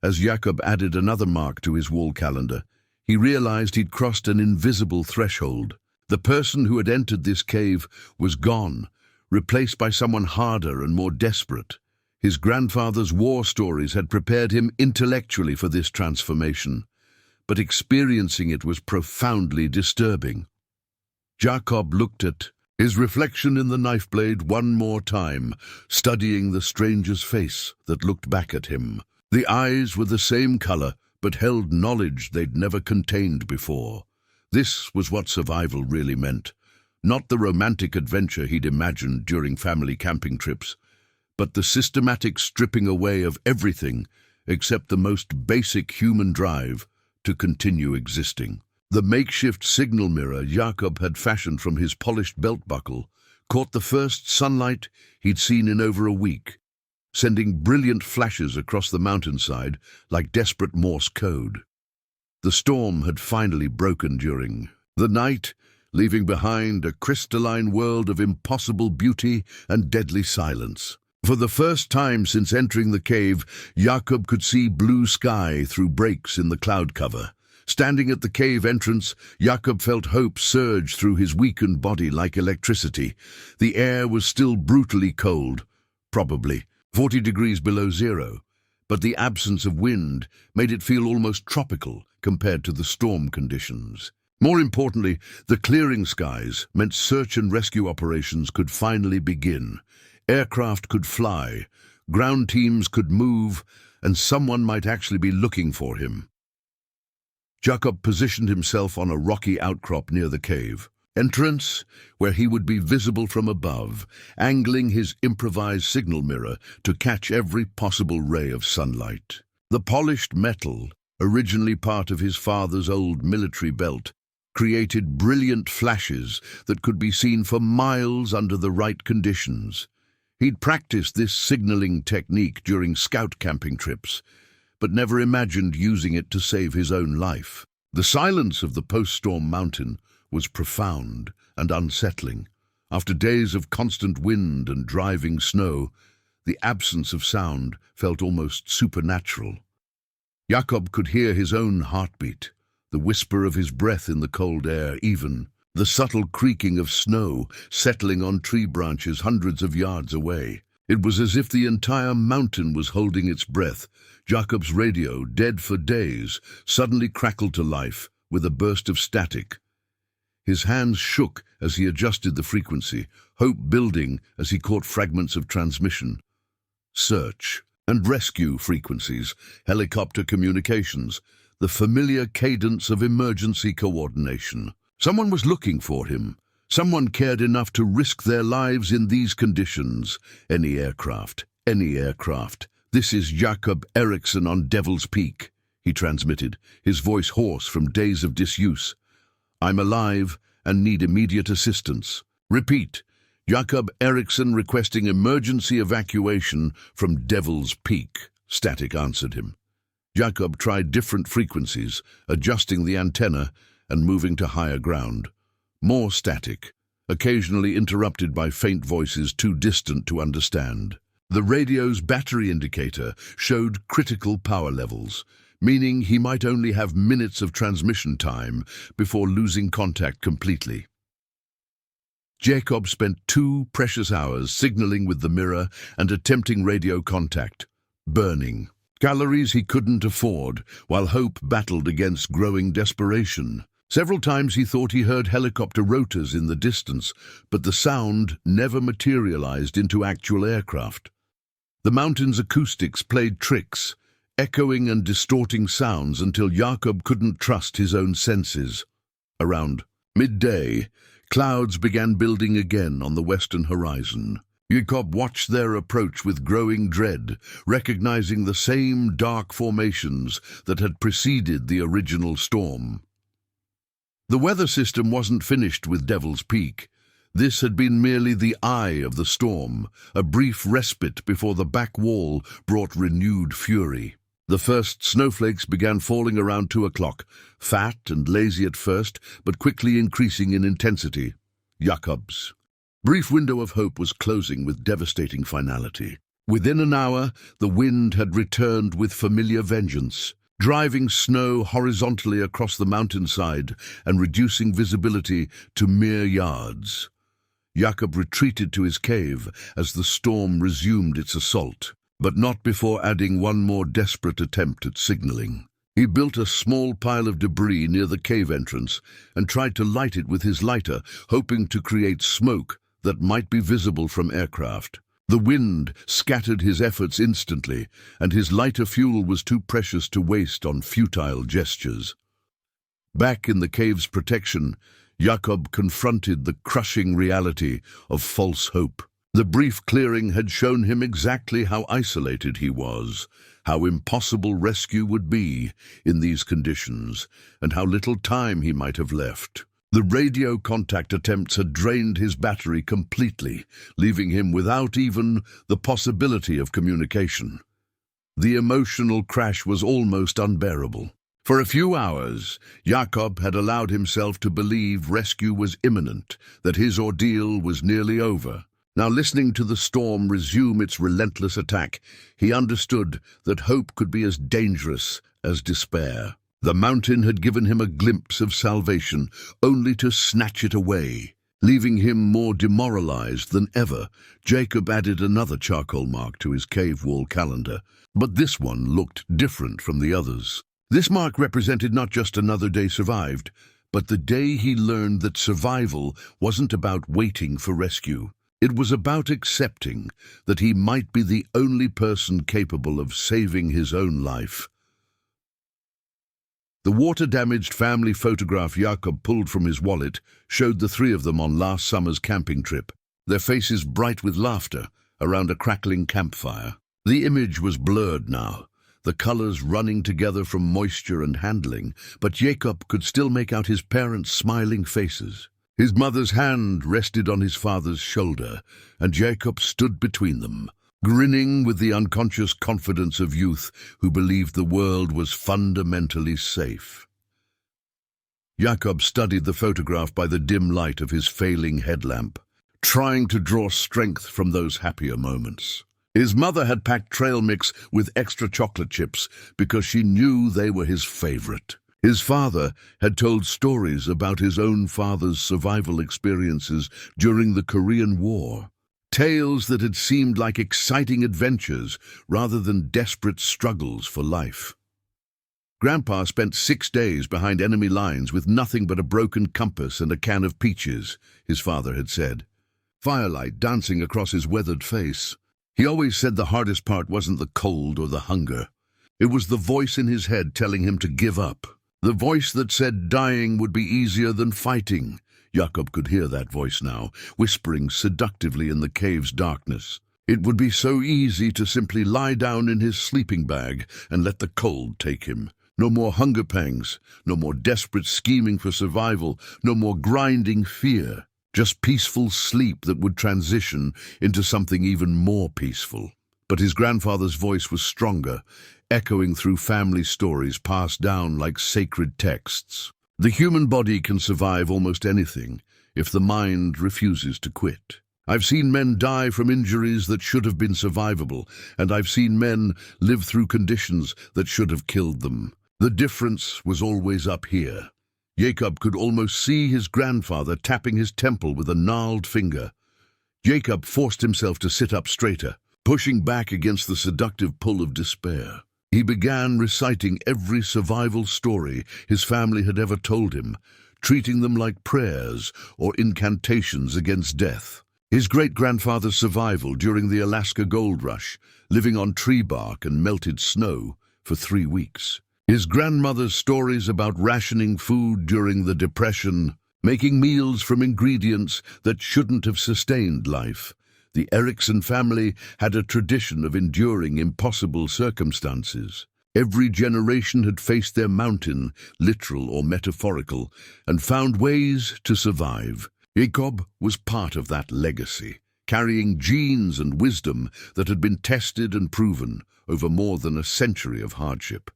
[SPEAKER 1] as Jakob added another mark to his wall calendar, he realized he'd crossed an invisible threshold. The person who had entered this cave was gone, replaced by someone harder and more desperate. His grandfather's war stories had prepared him intellectually for this transformation, but experiencing it was profoundly disturbing. Jakob looked at his reflection in the knife blade one more time, studying the stranger's face that looked back at him. The eyes were the same color, but held knowledge they'd never contained before. This was what survival really meant. Not the romantic adventure he'd imagined during family camping trips, but the systematic stripping away of everything except the most basic human drive to continue existing. The makeshift signal mirror Jakob had fashioned from his polished belt buckle caught the first sunlight he'd seen in over a week. sending brilliant flashes across the mountainside like desperate Morse code. The storm had finally broken during the night, leaving behind a crystalline world of impossible beauty and deadly silence. For the first time since entering the cave, Jakob could see blue sky through breaks in the cloud cover. Standing at the cave entrance, Jakob felt hope surge through his weakened body like electricity. The air was still brutally cold, probably 40 degrees below zero, but the absence of wind made it feel almost tropical compared to the storm conditions. More importantly, the clearing skies meant search and rescue operations could finally begin. Aircraft could fly, ground teams could move, and someone might actually be looking for him. Jakob positioned himself on a rocky outcrop near the cave entrance, where he would be visible from above, angling his improvised signal mirror to catch every possible ray of sunlight. The polished metal, originally part of his father's old military belt, created brilliant flashes that could be seen for miles under the right conditions. He'd practiced this signaling technique during scout camping trips, but never imagined using it to save his own life. The silence of the post-storm mountain was profound and unsettling. After days of constant wind and driving snow, the absence of sound felt almost supernatural. Jakob could hear his own heartbeat, the whisper of his breath in the cold air, even the subtle creaking of snow settling on tree branches hundreds of yards away. It was as if the entire mountain was holding its breath. Jakob's radio, dead for days, suddenly crackled to life with a burst of static. His hands shook as he adjusted the frequency, hope building as he caught fragments of transmission. Search and rescue frequencies, helicopter communications, the familiar cadence of emergency coordination. Someone was looking for him. Someone cared enough to risk their lives in these conditions. Any aircraft. This is Jakob Eriksson on Devil's Peak, he transmitted, his voice hoarse from days of disuse. I'm alive and need immediate assistance. Repeat, Jakob Eriksson requesting emergency evacuation from Devil's Peak, static answered him. Jakob tried different frequencies, adjusting the antenna and moving to higher ground. More static, occasionally interrupted by faint voices too distant to understand. The radio's battery indicator showed critical power levels, meaning he might only have minutes of transmission time before losing contact completely. Jakob spent 2 precious hours signaling with the mirror and attempting radio contact, burning calories he couldn't afford, while hope battled against growing desperation. Several times he thought he heard helicopter rotors in the distance, but the sound never materialized into actual aircraft. The mountain's acoustics played tricks, echoing and distorting sounds until Jakob couldn't trust his own senses. Around midday, clouds began building again on the western horizon. Jakob watched their approach with growing dread, recognizing the same dark formations that had preceded the original storm. The weather system wasn't finished with Devil's Peak. This had been merely the eye of the storm, a brief respite before the back wall brought renewed fury. The first snowflakes began falling around 2 o'clock, fat and lazy at first, but quickly increasing in intensity. Jakob's brief window of hope was closing with devastating finality. Within an hour, the wind had returned with familiar vengeance, driving snow horizontally across the mountainside and reducing visibility to mere yards. Jakob retreated to his cave as the storm resumed its assault, but not before adding one more desperate attempt at signaling. He built a small pile of debris near the cave entrance and tried to light it with his lighter, hoping to create smoke that might be visible from aircraft. The wind scattered his efforts instantly, and his lighter fuel was too precious to waste on futile gestures. Back in the cave's protection, Jakob confronted the crushing reality of false hope. The brief clearing had shown him exactly how isolated he was, how impossible rescue would be in these conditions, and how little time he might have left. The radio contact attempts had drained his battery completely, leaving him without even the possibility of communication. The emotional crash was almost unbearable. For a few hours, Jakob had allowed himself to believe rescue was imminent, that his ordeal was nearly over. Now, listening to the storm resume its relentless attack, he understood that hope could be as dangerous as despair. The mountain had given him a glimpse of salvation, only to snatch it away. Leaving him more demoralized than ever, Jakob added another charcoal mark to his cave wall calendar, but this one looked different from the others. This mark represented not just another day survived, but the day he learned that survival wasn't about waiting for rescue. It was about accepting that he might be the only person capable of saving his own life. The water-damaged family photograph Jakob pulled from his wallet showed the three of them on last summer's camping trip, their faces bright with laughter around a crackling campfire. The image was blurred now, the colors running together from moisture and handling, but Jakob could still make out his parents' smiling faces. His mother's hand rested on his father's shoulder, and Jakob stood between them, grinning with the unconscious confidence of youth who believed the world was fundamentally safe. Jakob studied the photograph by the dim light of his failing headlamp, trying to draw strength from those happier moments. His mother had packed trail mix with extra chocolate chips because she knew they were his favorite. His father had told stories about his own father's survival experiences during the Korean War. Tales that had seemed like exciting adventures rather than desperate struggles for life. Grandpa spent 6 days behind enemy lines with nothing but a broken compass and a can of peaches, his father had said, firelight dancing across his weathered face. He always said the hardest part wasn't the cold or the hunger. It was the voice in his head telling him to give up. The voice that said dying would be easier than fighting. Jakob could hear that voice now, whispering seductively in the cave's darkness. It would be so easy to simply lie down in his sleeping bag and let the cold take him. No more hunger pangs, no more desperate scheming for survival, no more grinding fear. Just peaceful sleep that would transition into something even more peaceful. But his grandfather's voice was stronger, echoing through family stories passed down like sacred texts. The human body can survive almost anything if the mind refuses to quit. I've seen men die from injuries that should have been survivable, and I've seen men live through conditions that should have killed them. The difference was always up here. Jakob could almost see his grandfather tapping his temple with a gnarled finger. Jakob forced himself to sit up straighter, pushing back against the seductive pull of despair. He began reciting every survival story his family had ever told him, treating them like prayers or incantations against death. His great-grandfather's survival during the Alaska gold rush, living on tree bark and melted snow for 3 weeks. His grandmother's stories about rationing food during the Depression, making meals from ingredients that shouldn't have sustained life. The Erickson family had a tradition of enduring impossible circumstances. Every generation had faced their mountain, literal or metaphorical, and found ways to survive. Jakob was part of that legacy, carrying genes and wisdom that had been tested and proven over more than a century of hardship.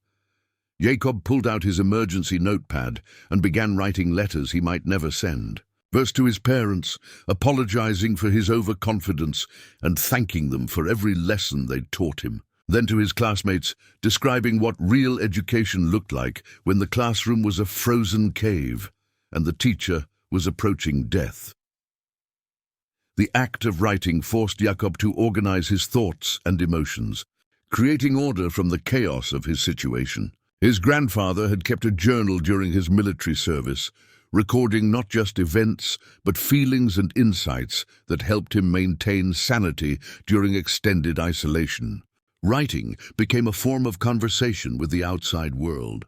[SPEAKER 1] Jakob pulled out his emergency notepad and began writing letters he might never send. First to his parents, apologizing for his overconfidence and thanking them for every lesson they'd taught him. Then to his classmates, describing what real education looked like when the classroom was a frozen cave and the teacher was approaching death. The act of writing forced Jakob to organize his thoughts and emotions, creating order from the chaos of his situation. His grandfather had kept a journal during his military service, recording not just events, but feelings and insights that helped him maintain sanity during extended isolation. Writing became a form of conversation with the outside world.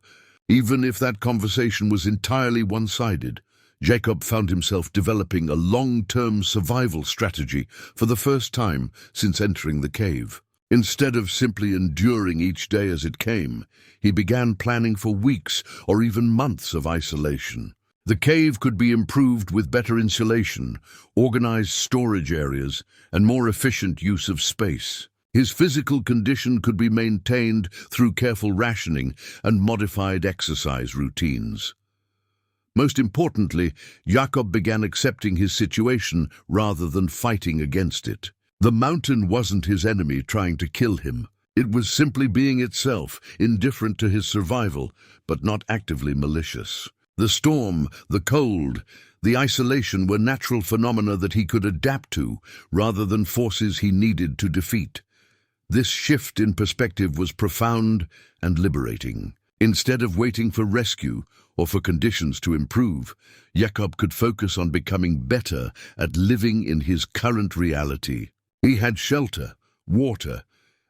[SPEAKER 1] Even if that conversation was entirely one-sided, Jakob found himself developing a long-term survival strategy for the first time since entering the cave. Instead of simply enduring each day as it came, he began planning for weeks or even months of isolation. The cave could be improved with better insulation, organized storage areas, and more efficient use of space. His physical condition could be maintained through careful rationing and modified exercise routines. Most importantly, Jakob began accepting his situation rather than fighting against it. The mountain wasn't his enemy trying to kill him. It was simply being itself, indifferent to his survival, but not actively malicious. The storm, the cold, the isolation were natural phenomena that he could adapt to, rather than forces he needed to defeat. This shift in perspective was profound and liberating. Instead of waiting for rescue or for conditions to improve, Jakob could focus on becoming better at living in his current reality. He had shelter, water,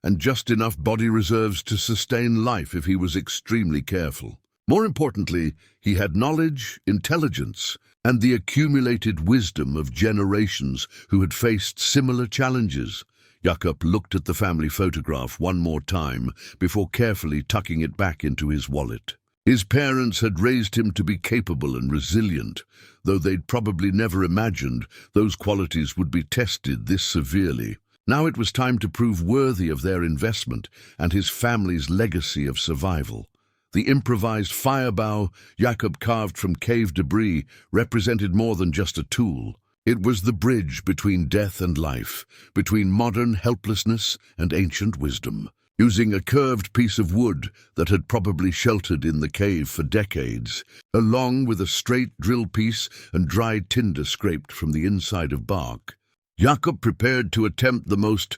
[SPEAKER 1] and just enough body reserves to sustain life if he was extremely careful. More importantly, he had knowledge, intelligence, and the accumulated wisdom of generations who had faced similar challenges. Jakob looked at the family photograph one more time before carefully tucking it back into his wallet. His parents had raised him to be capable and resilient, though they'd probably never imagined those qualities would be tested this severely. Now it was time to prove worthy of their investment and his family's legacy of survival. The improvised firebow Jakob carved from cave debris represented more than just a tool. It was the bridge between death and life, between modern helplessness and ancient wisdom. Using a curved piece of wood that had probably sheltered in the cave for decades, along with a straight drill piece and dried tinder scraped from the inside of bark, Jakob prepared to attempt the most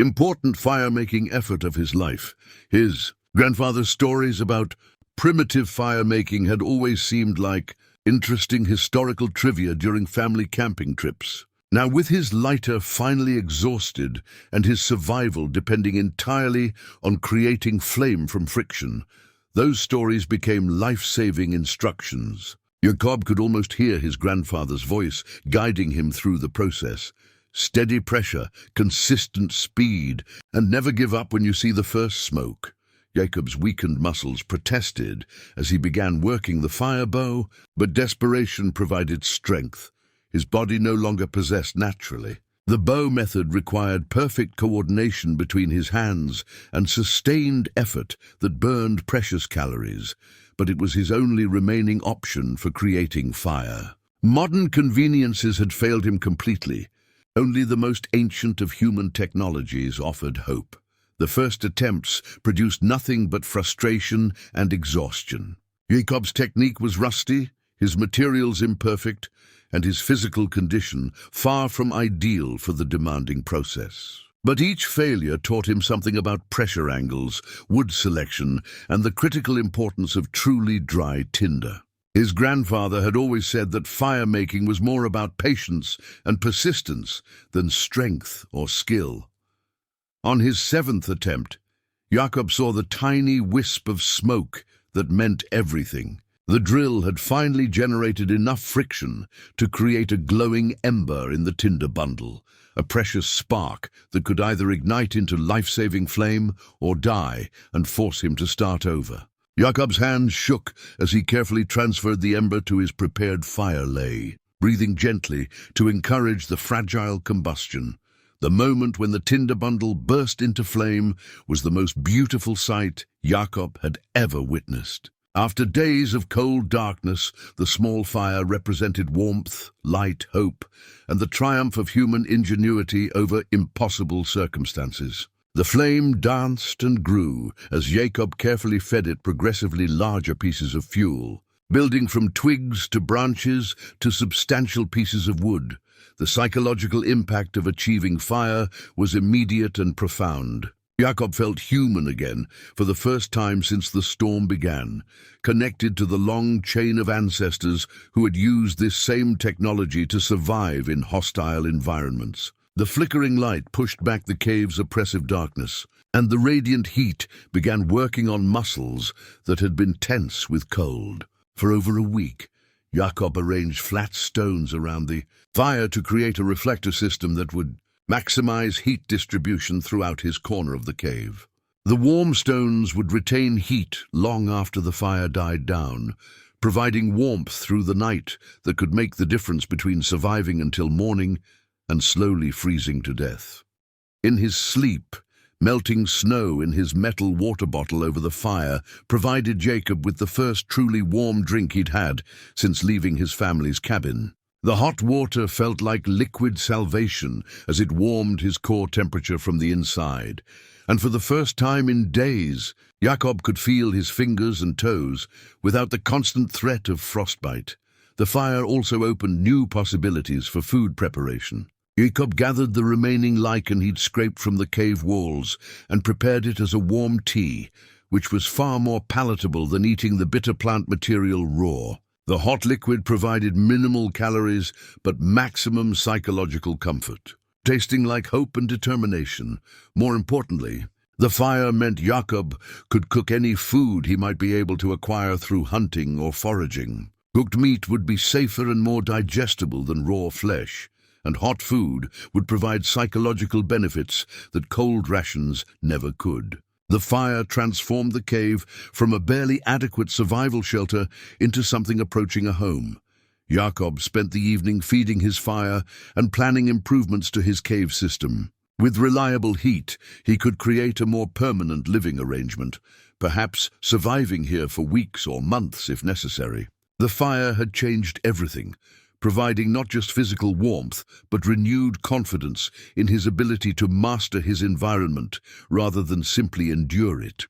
[SPEAKER 1] important fire-making effort of his life. His grandfather's stories about primitive fire-making had always seemed like interesting historical trivia during family camping trips. Now, with his lighter finally exhausted and his survival depending entirely on creating flame from friction, those stories became life-saving instructions. Jakob could almost hear his grandfather's voice guiding him through the process. Steady pressure, consistent speed, and never give up when you see the first smoke. Jakob's weakened muscles protested as he began working the fire bow, but desperation provided strength. His body no longer possessed naturally. The bow method required perfect coordination between his hands and sustained effort that burned precious calories, but it was his only remaining option for creating fire. Modern conveniences had failed him completely. Only the most ancient of human technologies offered hope. The first attempts produced nothing but frustration and exhaustion. Jakob's technique was rusty, his materials imperfect, and his physical condition far from ideal for the demanding process. But each failure taught him something about pressure angles, wood selection, and the critical importance of truly dry tinder. His grandfather had always said that fire-making was more about patience and persistence than strength or skill. On his 7th attempt, Jakob saw the tiny wisp of smoke that meant everything. The drill had finally generated enough friction to create a glowing ember in the tinder bundle, a precious spark that could either ignite into life-saving flame or die and force him to start over. Jakob's hands shook as he carefully transferred the ember to his prepared fire lay, breathing gently to encourage the fragile combustion. The moment when the tinder bundle burst into flame was the most beautiful sight Jakob had ever witnessed. After days of cold darkness, the small fire represented warmth, light, hope, and the triumph of human ingenuity over impossible circumstances. The flame danced and grew as Jakob carefully fed it progressively larger pieces of fuel. Building from twigs to branches to substantial pieces of wood, the psychological impact of achieving fire was immediate and profound. Jakob felt human again for the first time since the storm began, connected to the long chain of ancestors who had used this same technology to survive in hostile environments. The flickering light pushed back the cave's oppressive darkness, and the radiant heat began working on muscles that had been tense with cold. For over a week, Jakob arranged flat stones around the fire to create a reflector system that would maximize heat distribution throughout his corner of the cave. The warm stones would retain heat long after the fire died down, providing warmth through the night that could make the difference between surviving until morning and slowly freezing to death. In his sleep, melting snow in his metal water bottle over the fire provided Jakob with the first truly warm drink he'd had since leaving his family's cabin. The hot water felt like liquid salvation as it warmed his core temperature from the inside, and for the first time in days, Jakob could feel his fingers and toes without the constant threat of frostbite. The fire also opened new possibilities for food preparation. Jakob gathered the remaining lichen he'd scraped from the cave walls and prepared it as a warm tea, which was far more palatable than eating the bitter plant material raw. The hot liquid provided minimal calories but maximum psychological comfort, tasting like hope and determination. More importantly, the fire meant Jakob could cook any food he might be able to acquire through hunting or foraging. Cooked meat would be safer and more digestible than raw flesh, and hot food would provide psychological benefits that cold rations never could. The fire transformed the cave from a barely adequate survival shelter into something approaching a home. Jakob spent the evening feeding his fire and planning improvements to his cave system. With reliable heat, he could create a more permanent living arrangement, perhaps surviving here for weeks or months if necessary. The fire had changed everything, providing not just physical warmth, but renewed confidence in his ability to master his environment rather than simply endure it.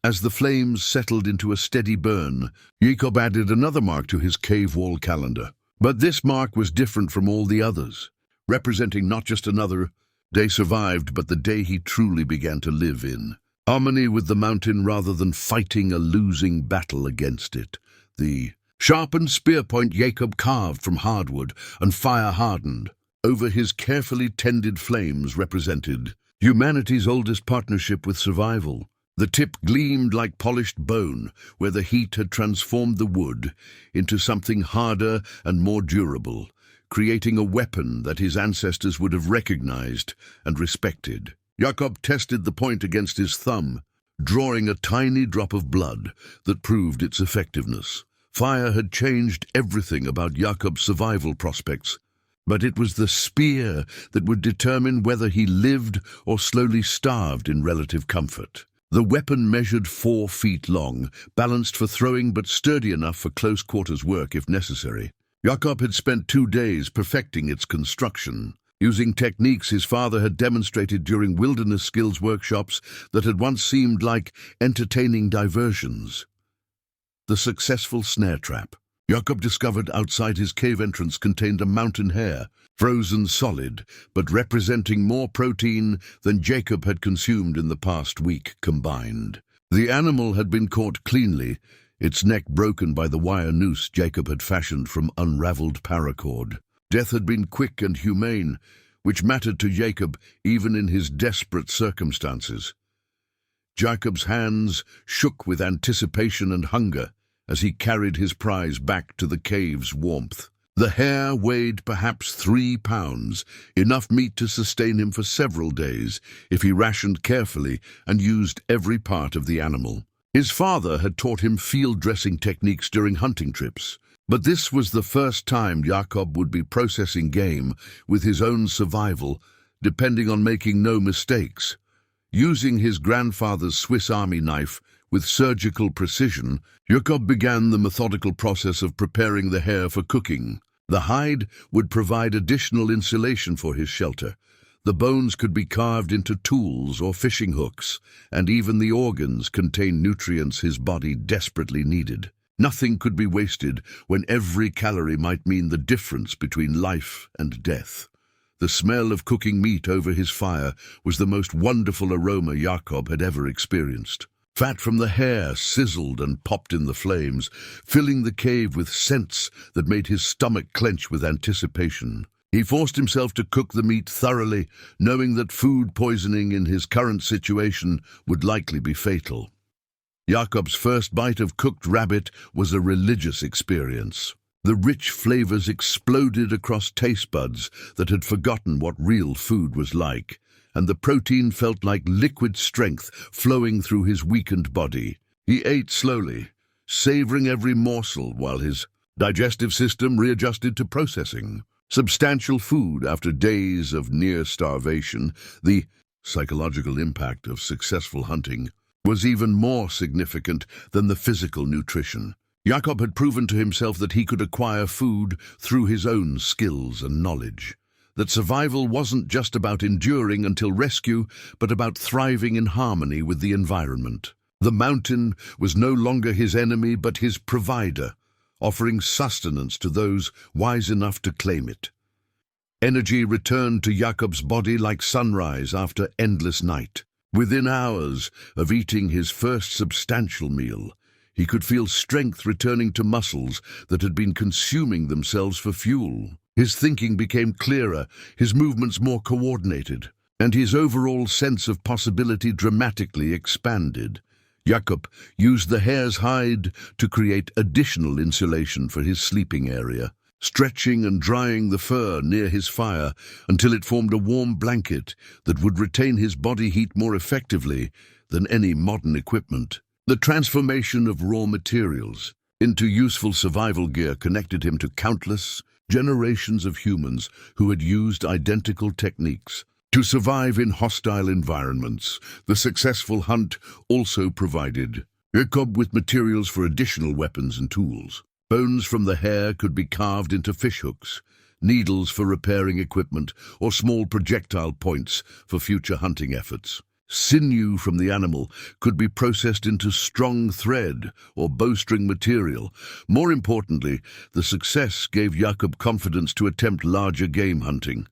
[SPEAKER 1] As the flames settled into a steady burn, Jakob added another mark to his cave wall calendar. But this mark was different from all the others, representing not just another day survived, but the day he truly began to live in harmony with the mountain rather than fighting a losing battle against it. The sharpened spear point Jakob carved from hardwood and fire-hardened over his carefully tended flames represented humanity's oldest partnership with survival. The tip gleamed like polished bone, where the heat had transformed the wood into something harder and more durable, creating a weapon that his ancestors would have recognized and respected. Jakob tested the point against his thumb, drawing a tiny drop of blood that proved its effectiveness. Fire had changed everything about Jakob's survival prospects, but it was the spear that would determine whether he lived or slowly starved in relative comfort. The weapon measured 4 feet long, balanced for throwing but sturdy enough for close quarters work if necessary. Jakob had spent 2 days perfecting its construction, using techniques his father had demonstrated during wilderness skills workshops that had once seemed like entertaining diversions. The successful snare trap Jakob discovered outside his cave entrance contained a mountain hare, frozen solid, but representing more protein than Jakob had consumed in the past week combined. The animal had been caught cleanly, its neck broken by the wire noose Jakob had fashioned from unraveled paracord. Death had been quick and humane, which mattered to Jakob even in his desperate circumstances. Jakob's hands shook with anticipation and hunger as he carried his prize back to the cave's warmth. The hare weighed perhaps 3 pounds, enough meat to sustain him for several days if he rationed carefully and used every part of the animal. His father had taught him field dressing techniques during hunting trips, but this was the first time Jakob would be processing game with his own survival, depending on making no mistakes. Using his grandfather's Swiss Army knife with surgical precision, Jakob began the methodical process of preparing the hare for cooking. The hide would provide additional insulation for his shelter. The bones could be carved into tools or fishing hooks, and even the organs contained nutrients his body desperately needed. Nothing could be wasted when every calorie might mean the difference between life and death. The smell of cooking meat over his fire was the most wonderful aroma Jakob had ever experienced. Fat from the hare sizzled and popped in the flames, filling the cave with scents that made his stomach clench with anticipation. He forced himself to cook the meat thoroughly, knowing that food poisoning in his current situation would likely be fatal. Jakob's first bite of cooked rabbit was a religious experience. The rich flavors exploded across taste buds that had forgotten what real food was like, and the protein felt like liquid strength flowing through his weakened body. He ate slowly, savoring every morsel while his digestive system readjusted to processing substantial food after days of near starvation. The psychological impact of successful hunting was even more significant than the physical nutrition. Jakob had proven to himself that he could acquire food through his own skills and knowledge, that survival wasn't just about enduring until rescue, but about thriving in harmony with the environment. The mountain was no longer his enemy, but his provider, offering sustenance to those wise enough to claim it. Energy returned to Jakob's body like sunrise after endless night. Within hours of eating his first substantial meal, he could feel strength returning to muscles that had been consuming themselves for fuel. His thinking became clearer, his movements more coordinated, and his overall sense of possibility dramatically expanded. Jakob used the hare's hide to create additional insulation for his sleeping area, stretching and drying the fur near his fire until it formed a warm blanket that would retain his body heat more effectively than any modern equipment. The transformation of raw materials into useful survival gear connected him to countless generations of humans who had used identical techniques to survive in hostile environments. The successful hunt also provided Jakob with materials for additional weapons and tools. Bones from the hare could be carved into fishhooks, needles for repairing equipment, or small projectile points for future hunting efforts. Sinew from the animal could be processed into strong thread or bowstring material. More importantly, the success gave Jakob confidence to attempt larger game hunting.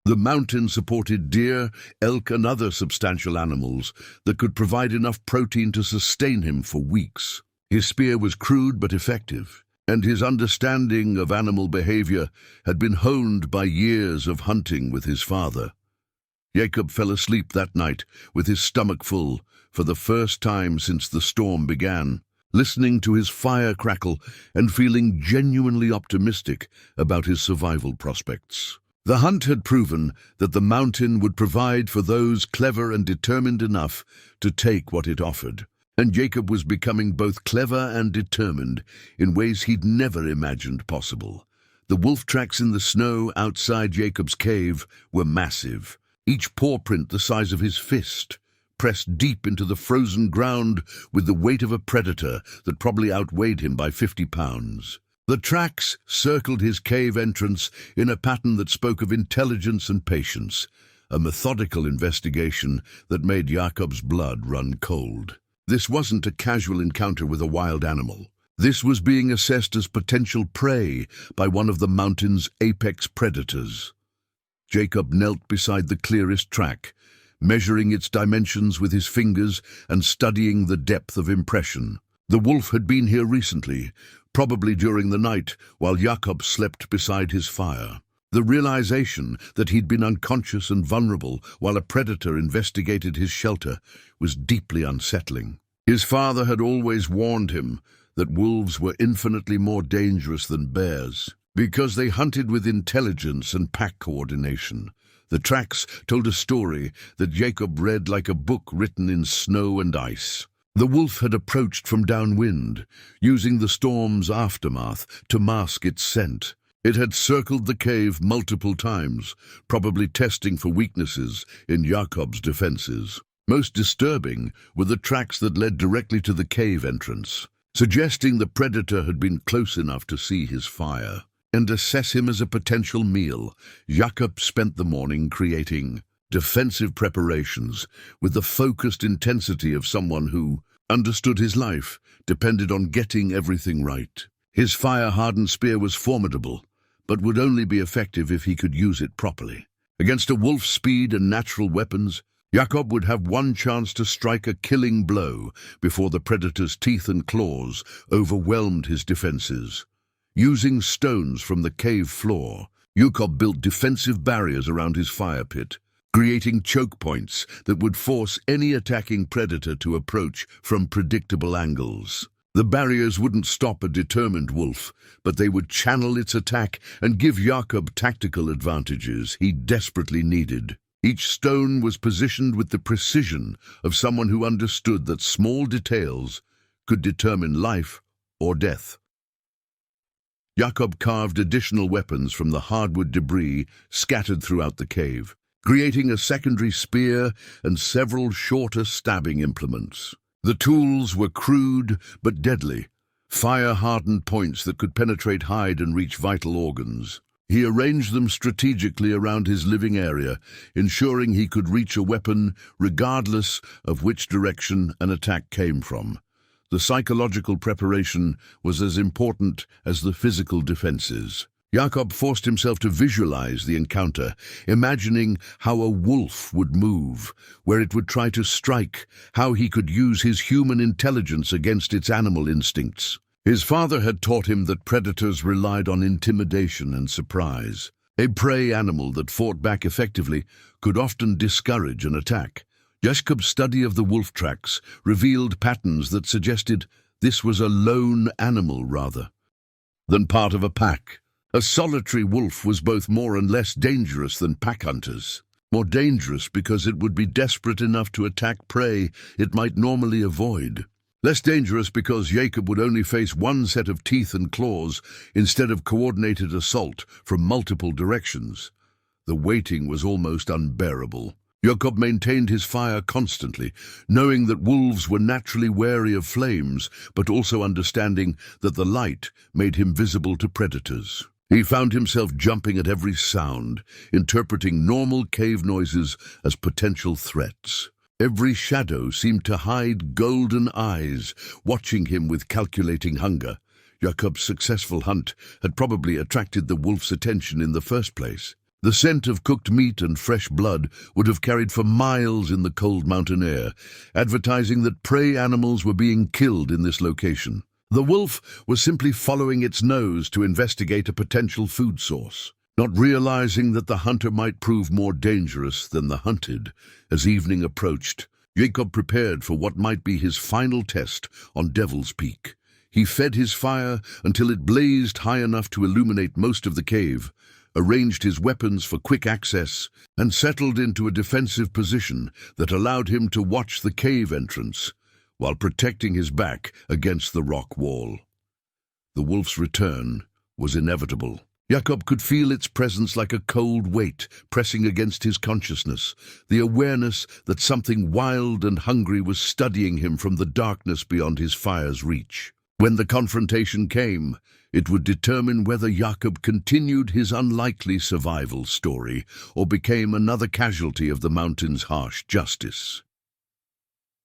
[SPEAKER 1] The mountain supported deer, elk, and other substantial animals that could provide enough protein to sustain him for weeks. His spear was crude but effective, and his understanding of animal behavior had been honed by years of hunting with his father. Jakob fell asleep that night with his stomach full for the first time since the storm began, listening to his fire crackle and feeling genuinely optimistic about his survival prospects. The hunt had proven that the mountain would provide for those clever and determined enough to take what it offered, and Jakob was becoming both clever and determined in ways he'd never imagined possible. The wolf tracks in the snow outside Jakob's cave were massive, each paw print the size of his fist, pressed deep into the frozen ground with the weight of a predator that probably outweighed him by 50 pounds. The tracks circled his cave entrance in a pattern that spoke of intelligence and patience, a methodical investigation that made Jakob's blood run cold. This wasn't a casual encounter with a wild animal. This was being assessed as potential prey by one of the mountain's apex predators. Jakob knelt beside the clearest track, measuring its dimensions with his fingers and studying the depth of impression. The wolf had been here recently, probably during the night while Jakob slept beside his fire. The realization that he'd been unconscious and vulnerable while a predator investigated his shelter was deeply unsettling. His father had always warned him that wolves were infinitely more dangerous than bears, because they hunted with intelligence and pack coordination. The tracks told a story that Jakob read like a book written in snow and ice. The wolf had approached from downwind, using the storm's aftermath to mask its scent. It had circled the cave multiple times, probably testing for weaknesses in Jakob's defenses. Most disturbing were the tracks that led directly to the cave entrance, suggesting the predator had been close enough to see his fire and assess him as a potential meal. Jakob spent the morning creating defensive preparations with the focused intensity of someone who understood his life depended on getting everything right. His fire-hardened spear was formidable, but would only be effective if he could use it properly. Against a wolf's speed and natural weapons, Jakob would have one chance to strike a killing blow before the predator's teeth and claws overwhelmed his defenses. Using stones from the cave floor, Jakob built defensive barriers around his fire pit, creating choke points that would force any attacking predator to approach from predictable angles. The barriers wouldn't stop a determined wolf, but they would channel its attack and give Jakob tactical advantages he desperately needed. Each stone was positioned with the precision of someone who understood that small details could determine life or death. Jakob carved additional weapons from the hardwood debris scattered throughout the cave, creating a secondary spear and several shorter stabbing implements. The tools were crude but deadly, fire-hardened points that could penetrate hide and reach vital organs. He arranged them strategically around his living area, ensuring he could reach a weapon regardless of which direction an attack came from. The psychological preparation was as important as the physical defenses. Jakob forced himself to visualize the encounter, imagining how a wolf would move, where it would try to strike, how he could use his human intelligence against its animal instincts. His father had taught him that predators relied on intimidation and surprise. A prey animal that fought back effectively could often discourage an attack. Jakob's study of the wolf tracks revealed patterns that suggested this was a lone animal rather than part of a pack. A solitary wolf was both more and less dangerous than pack hunters. More dangerous because it would be desperate enough to attack prey it might normally avoid. Less dangerous because Jakob would only face one set of teeth and claws instead of coordinated assault from multiple directions. The waiting was almost unbearable. Jakob maintained his fire constantly, knowing that wolves were naturally wary of flames, but also understanding that the light made him visible to predators. He found himself jumping at every sound, interpreting normal cave noises as potential threats. Every shadow seemed to hide golden eyes, watching him with calculating hunger. Jakob's successful hunt had probably attracted the wolf's attention in the first place. The scent of cooked meat and fresh blood would have carried for miles in the cold mountain air, advertising that prey animals were being killed in this location. The wolf was simply following its nose to investigate a potential food source, not realizing that the hunter might prove more dangerous than the hunted. As evening approached, Jakob prepared for what might be his final test on Devil's Peak. He fed his fire until it blazed high enough to illuminate most of the cave, arranged his weapons for quick access, and settled into a defensive position that allowed him to watch the cave entrance while protecting his back against the rock wall. The wolf's return was inevitable. Jakob could feel its presence like a cold weight pressing against his consciousness, the awareness that something wild and hungry was studying him from the darkness beyond his fire's reach. When the confrontation came, it would determine whether Jakob continued his unlikely survival story or became another casualty of the mountain's harsh justice.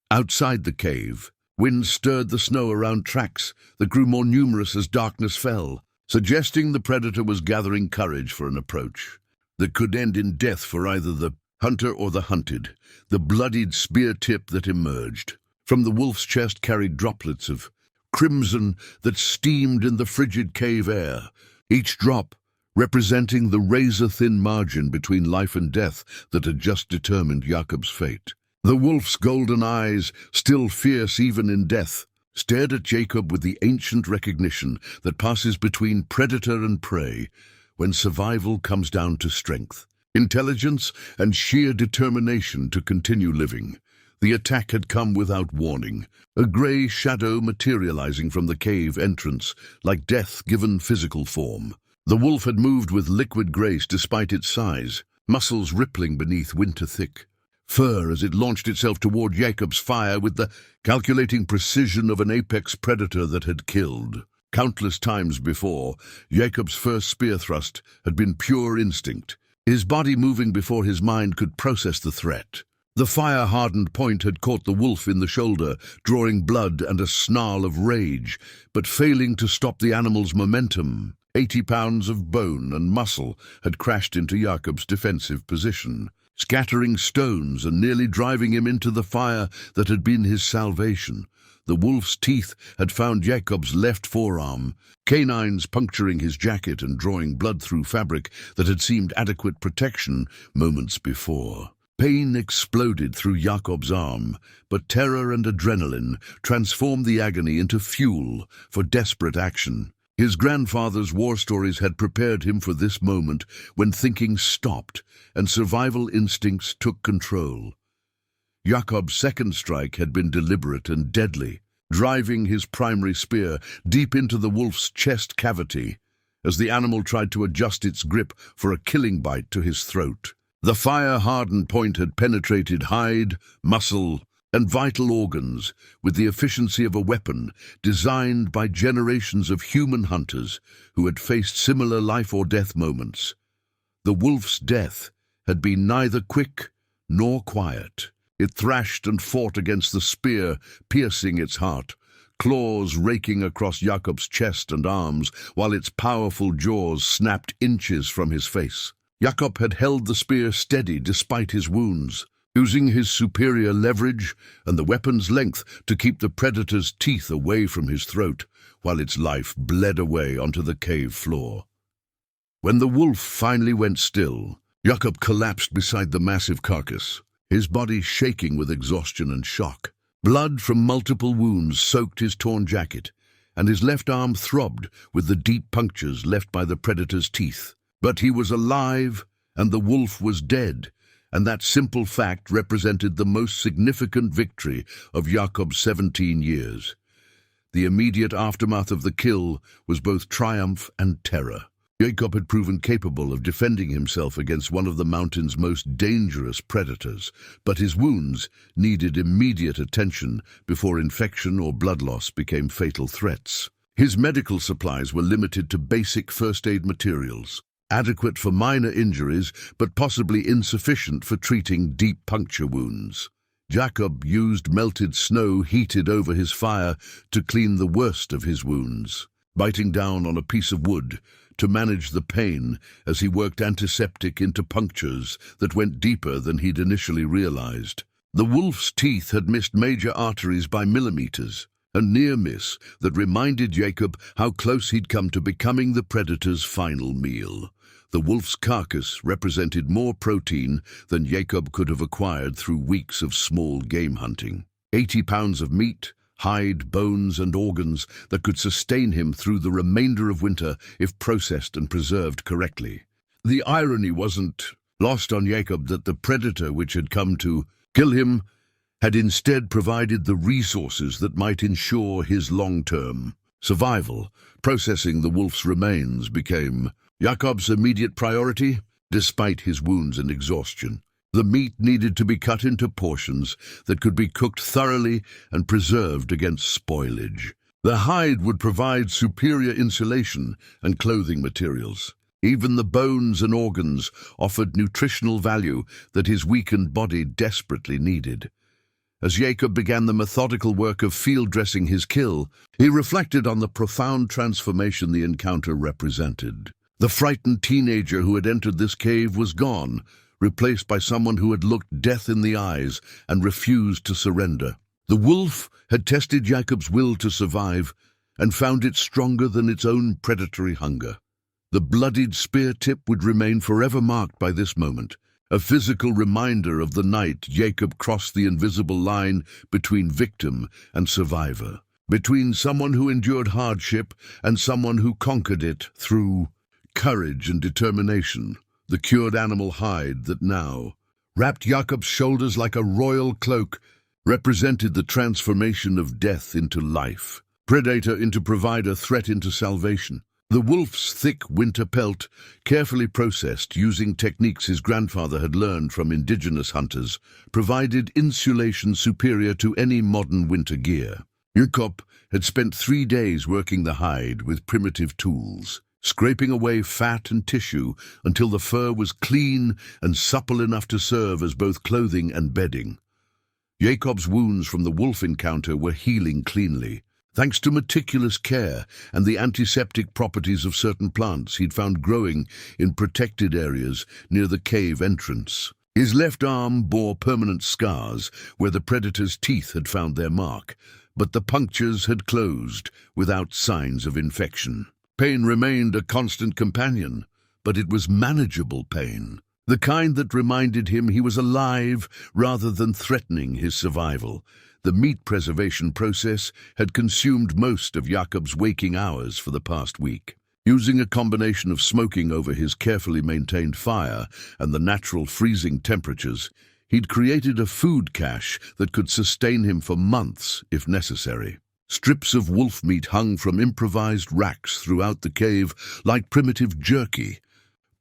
[SPEAKER 1] Outside the cave, winds stirred the snow around tracks that grew more numerous as darkness fell, suggesting the predator was gathering courage for an approach that could end in death for either the hunter or the hunted. The bloodied spear tip that emerged from the wolf's chest carried droplets of crimson that steamed in the frigid cave air, each drop representing the razor-thin margin between life and death that had just determined Jakob's fate. The wolf's golden eyes, still fierce even in death, stared at Jakob with the ancient recognition that passes between predator and prey when survival comes down to strength, intelligence, and sheer determination to continue living. The attack had come without warning, a grey shadow materializing from the cave entrance, like death given physical form. The wolf had moved with liquid grace despite its size, muscles rippling beneath winter-thick fur as it launched itself toward Jakob's fire with the calculating precision of an apex predator that had killed. Countless times before, Jakob's first spear thrust had been pure instinct, his body moving before his mind could process the threat. The fire-hardened point had caught the wolf in the shoulder, drawing blood and a snarl of rage, but failing to stop the animal's momentum. 80 pounds of bone and muscle had crashed into Jakob's defensive position, scattering stones and nearly driving him into the fire that had been his salvation. The wolf's teeth had found Jakob's left forearm, canines puncturing his jacket and drawing blood through fabric that had seemed adequate protection moments before. Pain exploded through Jakob's arm, but terror and adrenaline transformed the agony into fuel for desperate action. His grandfather's war stories had prepared him for this moment when thinking stopped and survival instincts took control. Jakob's second strike had been deliberate and deadly. driving his primary spear deep into the wolf's chest cavity as the animal tried to adjust its grip for a killing bite to his throat. The fire-hardened point had penetrated hide, muscle, and vital organs with the efficiency of a weapon designed by generations of human hunters who had faced similar life-or-death moments. The wolf's death had been neither quick nor quiet. It thrashed and fought against the spear, piercing its heart, claws raking across Jakob's chest and arms, while its powerful jaws snapped inches from his face. Jakob had held the spear steady despite his wounds, using his superior leverage and the weapon's length to keep the predator's teeth away from his throat, while its life bled away onto the cave floor. When the wolf finally went still, Jakob collapsed beside the massive carcass, his body shaking with exhaustion and shock. Blood from multiple wounds soaked his torn jacket, and his left arm throbbed with the deep punctures left by the predator's teeth. But he was alive, and the wolf was dead, and that simple fact represented the most significant victory of Jakob's 17 years. The immediate aftermath of the kill was both triumph and terror. Jakob had proven capable of defending himself against one of the mountain's most dangerous predators, but his wounds needed immediate attention before infection or blood loss became fatal threats. His medical supplies were limited to basic first-aid materials, adequate for minor injuries but possibly insufficient for treating deep puncture wounds. Jakob used melted snow heated over his fire to clean the worst of his wounds, biting down on a piece of wood to manage the pain as he worked antiseptic into punctures that went deeper than he'd initially realized. The wolf's teeth had missed major arteries by millimeters, a near miss that reminded Jakob how close he'd come to becoming the predator's final meal. The wolf's carcass represented more protein than Jakob could have acquired through weeks of small game hunting. 80 pounds of meat, hide, bones, and organs that could sustain him through the remainder of winter if processed and preserved correctly. The irony wasn't lost on Jakob that the predator which had come to kill him had instead provided the resources that might ensure his long-term survival. Processing the wolf's remains became Jakob's immediate priority, despite his wounds and exhaustion. The meat needed to be cut into portions that could be cooked thoroughly and preserved against spoilage. The hide would provide superior insulation and clothing materials. Even the bones and organs offered nutritional value that his weakened body desperately needed. As Jakob began the methodical work of field dressing his kill, he reflected on the profound transformation the encounter represented. The frightened teenager who had entered this cave was gone, replaced by someone who had looked death in the eyes and refused to surrender. The wolf had tested Jakob's will to survive and found it stronger than its own predatory hunger. The bloodied spear tip would remain forever marked by this moment, a physical reminder of the night Jakob crossed the invisible line between victim and survivor, between someone who endured hardship and someone who conquered it through courage and determination. The cured animal hide that now wrapped Jakob's shoulders like a royal cloak represented the transformation of death into life, predator into provider, threat into salvation. The wolf's thick winter pelt, carefully processed using techniques his grandfather had learned from indigenous hunters, provided insulation superior to any modern winter gear. Jakob had spent 3 days working the hide with primitive tools, scraping away fat and tissue until the fur was clean and supple enough to serve as both clothing and bedding. Jakob's wounds from the wolf encounter were healing cleanly, thanks to meticulous care and the antiseptic properties of certain plants he'd found growing in protected areas near the cave entrance. His left arm bore permanent scars where the predator's teeth had found their mark, but the punctures had closed without signs of infection. Pain remained a constant companion, but it was manageable pain, the kind that reminded him he was alive rather than threatening his survival. The meat preservation process had consumed most of Jakob's waking hours for the past week. Using a combination of smoking over his carefully maintained fire and the natural freezing temperatures, he'd created a food cache that could sustain him for months if necessary. Strips of wolf meat hung from improvised racks throughout the cave like primitive jerky.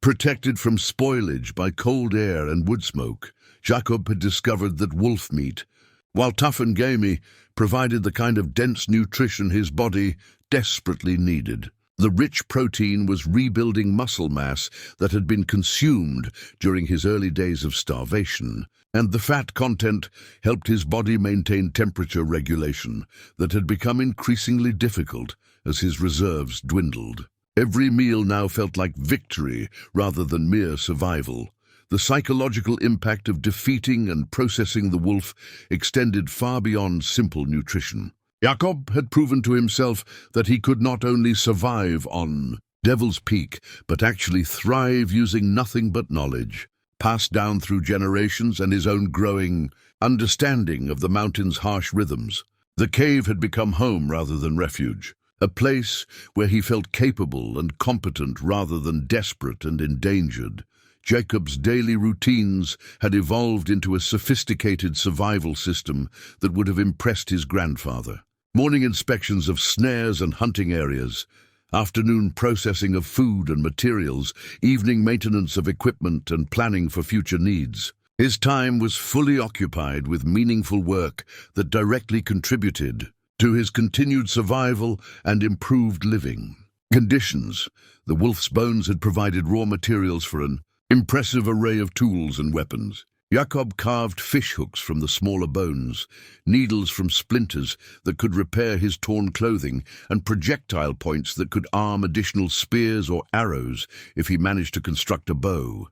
[SPEAKER 1] Protected from spoilage by cold air and wood smoke, Jakob had discovered that wolf meat, while tough and gamey, provided the kind of dense nutrition his body desperately needed. The rich protein was rebuilding muscle mass that had been consumed during his early days of starvation, and the fat content helped his body maintain temperature regulation that had become increasingly difficult as his reserves dwindled. Every meal now felt like victory rather than mere survival. The psychological impact of defeating and processing the wolf extended far beyond simple nutrition. Jakob had proven to himself that he could not only survive on Devil's Peak, but actually thrive using nothing but knowledge, passed down through generations and his own growing understanding of the mountain's harsh rhythms. The cave had become home rather than refuge, a place where he felt capable and competent rather than desperate and endangered. Jacob's daily routines had evolved into a sophisticated survival system that would have impressed his grandfather. Morning inspections of snares and hunting areas, afternoon processing of food and materials, evening maintenance of equipment and planning for future needs. His time was fully occupied with meaningful work that directly contributed to his continued survival and improved living conditions. The wolf's bones had provided raw materials for an impressive array of tools and weapons. Jakob carved fish hooks from the smaller bones, needles from splinters that could repair his torn clothing, and projectile points that could arm additional spears or arrows if he managed to construct a bow.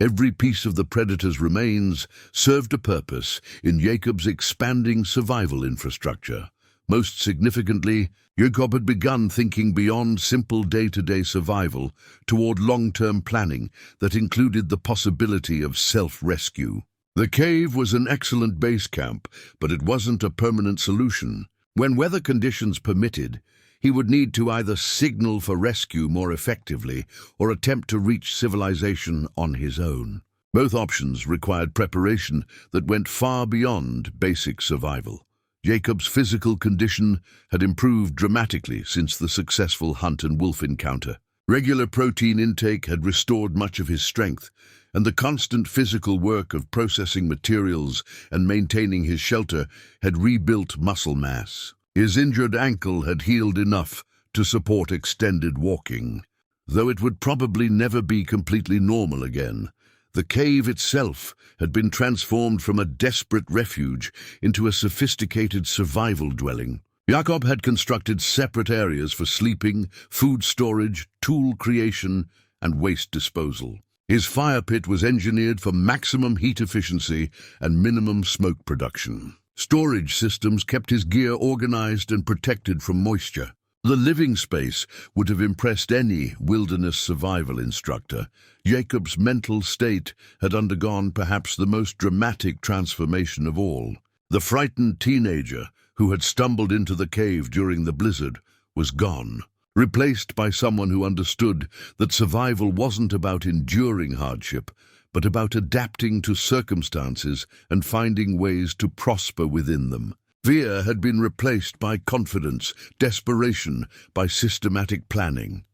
[SPEAKER 1] Every piece of the predator's remains served a purpose in Jacob's expanding survival infrastructure. Most significantly, Jakob had begun thinking beyond simple day-to-day survival toward long-term planning that included the possibility of self-rescue. The cave was an excellent base camp, but it wasn't a permanent solution. When weather conditions permitted, he would need to either signal for rescue more effectively or attempt to reach civilization on his own. Both options required preparation that went far beyond basic survival. Jacob's physical condition had improved dramatically since the successful hunt and wolf encounter. Regular protein intake had restored much of his strength, and the constant physical work of processing materials and maintaining his shelter had rebuilt muscle mass. His injured ankle had healed enough to support extended walking. Though it would probably never be completely normal again, the cave itself had been transformed from a desperate refuge into a sophisticated survival dwelling. Jakob had constructed separate areas for sleeping, food storage, tool creation, and waste disposal. His fire pit was engineered for maximum heat efficiency and minimum smoke production. Storage systems kept his gear organized and protected from moisture. The living space would have impressed any wilderness survival instructor. Jacob's mental state had undergone perhaps the most dramatic transformation of all. The frightened teenager who had stumbled into the cave during the blizzard was gone, replaced by someone who understood that survival wasn't about enduring hardship, but about adapting to circumstances and finding ways to prosper within them. Fear had been replaced by confidence, desperation by systematic planning.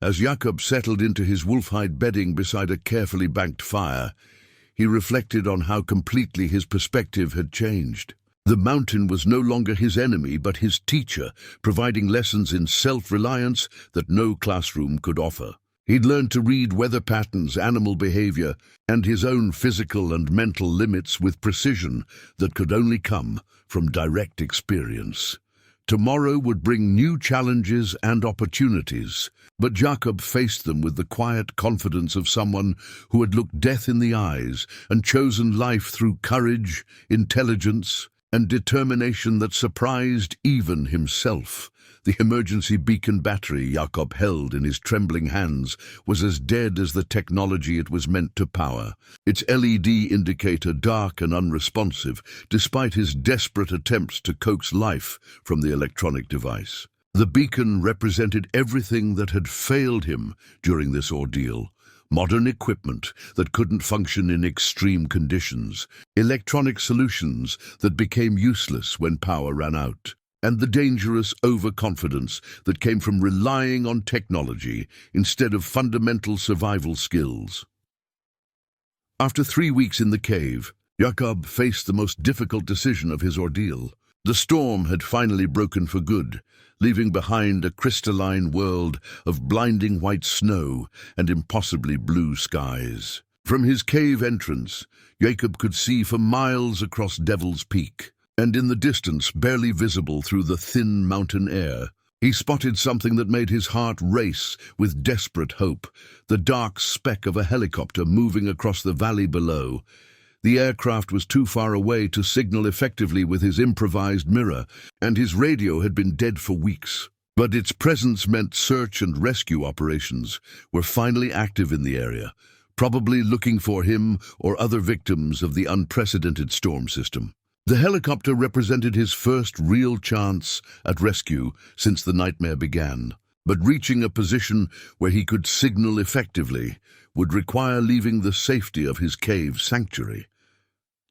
[SPEAKER 1] As Jakob settled into his wolf-hide bedding beside a carefully banked fire, he reflected on how completely his perspective had changed. The mountain was no longer his enemy but his teacher, providing lessons in self-reliance that no classroom could offer. He'd learned to read weather patterns, animal behavior, and his own physical and mental limits with precision that could only come from direct experience. Tomorrow would bring new challenges and opportunities, but Jakob faced them with the quiet confidence of someone who had looked death in the eyes and chosen life through courage, intelligence, and determination that surprised even himself. The emergency beacon battery Jakob held in his trembling hands was as dead as the technology it was meant to power, its LED indicator dark and unresponsive, despite his desperate attempts to coax life from the electronic device. The beacon represented everything that had failed him during this ordeal. Modern equipment that couldn't function in extreme conditions, electronic solutions that became useless when power ran out, and the dangerous overconfidence that came from relying on technology instead of fundamental survival skills. After 3 weeks in the cave, Jakob faced the most difficult decision of his ordeal. The storm had finally broken for good, leaving behind a crystalline world of blinding white snow and impossibly blue skies. From his cave entrance, Jakob could see for miles across Devil's Peak, and in the distance, barely visible through the thin mountain air, he spotted something that made his heart race with desperate hope, the dark speck of a helicopter moving across the valley below. The aircraft was too far away to signal effectively with his improvised mirror, and his radio had been dead for weeks. But its presence meant search and rescue operations were finally active in the area, probably looking for him or other victims of the unprecedented storm system. The helicopter represented his first real chance at rescue since the nightmare began, but reaching a position where he could signal effectively would require leaving the safety of his cave sanctuary.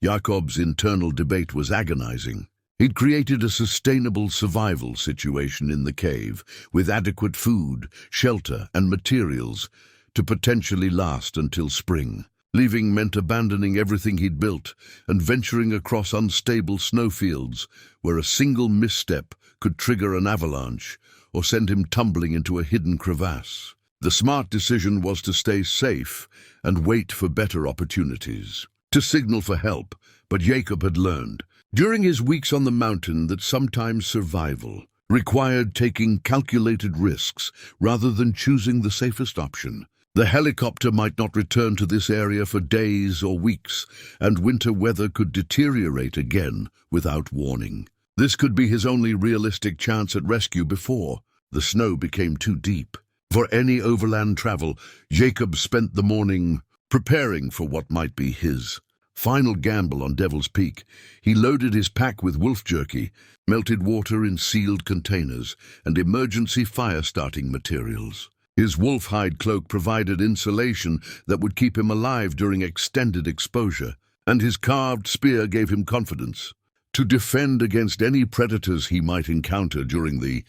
[SPEAKER 1] Jakob's internal debate was agonizing. He'd created a sustainable survival situation in the cave, with adequate food, shelter, and materials to potentially last until spring. Leaving meant abandoning everything he'd built and venturing across unstable snowfields where a single misstep could trigger an avalanche or send him tumbling into a hidden crevasse. The smart decision was to stay safe and wait for better opportunities, to signal for help, but Jakob had learned during his weeks on the mountain that sometimes survival required taking calculated risks rather than choosing the safest option. The helicopter might not return to this area for days or weeks, and winter weather could deteriorate again without warning. This could be his only realistic chance at rescue before the snow became too deep. For any overland travel, Jakob spent the morning preparing for what might be his final gamble on Devil's Peak. He loaded his pack with wolf jerky, melted water in sealed containers, and emergency fire-starting materials. His wolf hide cloak provided insulation that would keep him alive during extended exposure, and his carved spear gave him confidence to defend against any predators he might encounter during the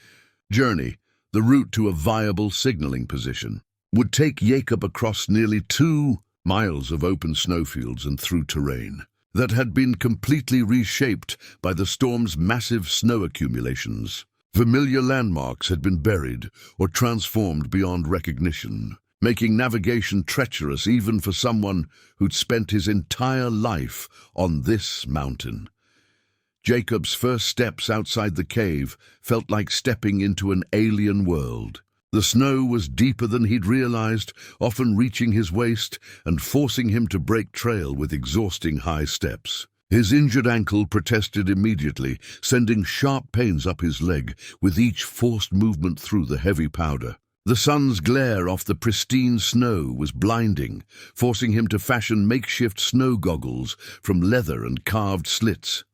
[SPEAKER 1] journey. The route to a viable signaling position would take Jakob across nearly 2 miles of open snowfields and through terrain that had been completely reshaped by the storm's massive snow accumulations. Familiar landmarks had been buried or transformed beyond recognition, making navigation treacherous even for someone who'd spent his entire life on this mountain. Jakob's first steps outside the cave felt like stepping into an alien world. The snow was deeper than he'd realized, often reaching his waist and forcing him to break trail with exhausting high steps. His injured ankle protested immediately, sending sharp pains up his leg with each forced movement through the heavy powder. The sun's glare off the pristine snow was blinding, forcing him to fashion makeshift snow goggles from leather and carved slits.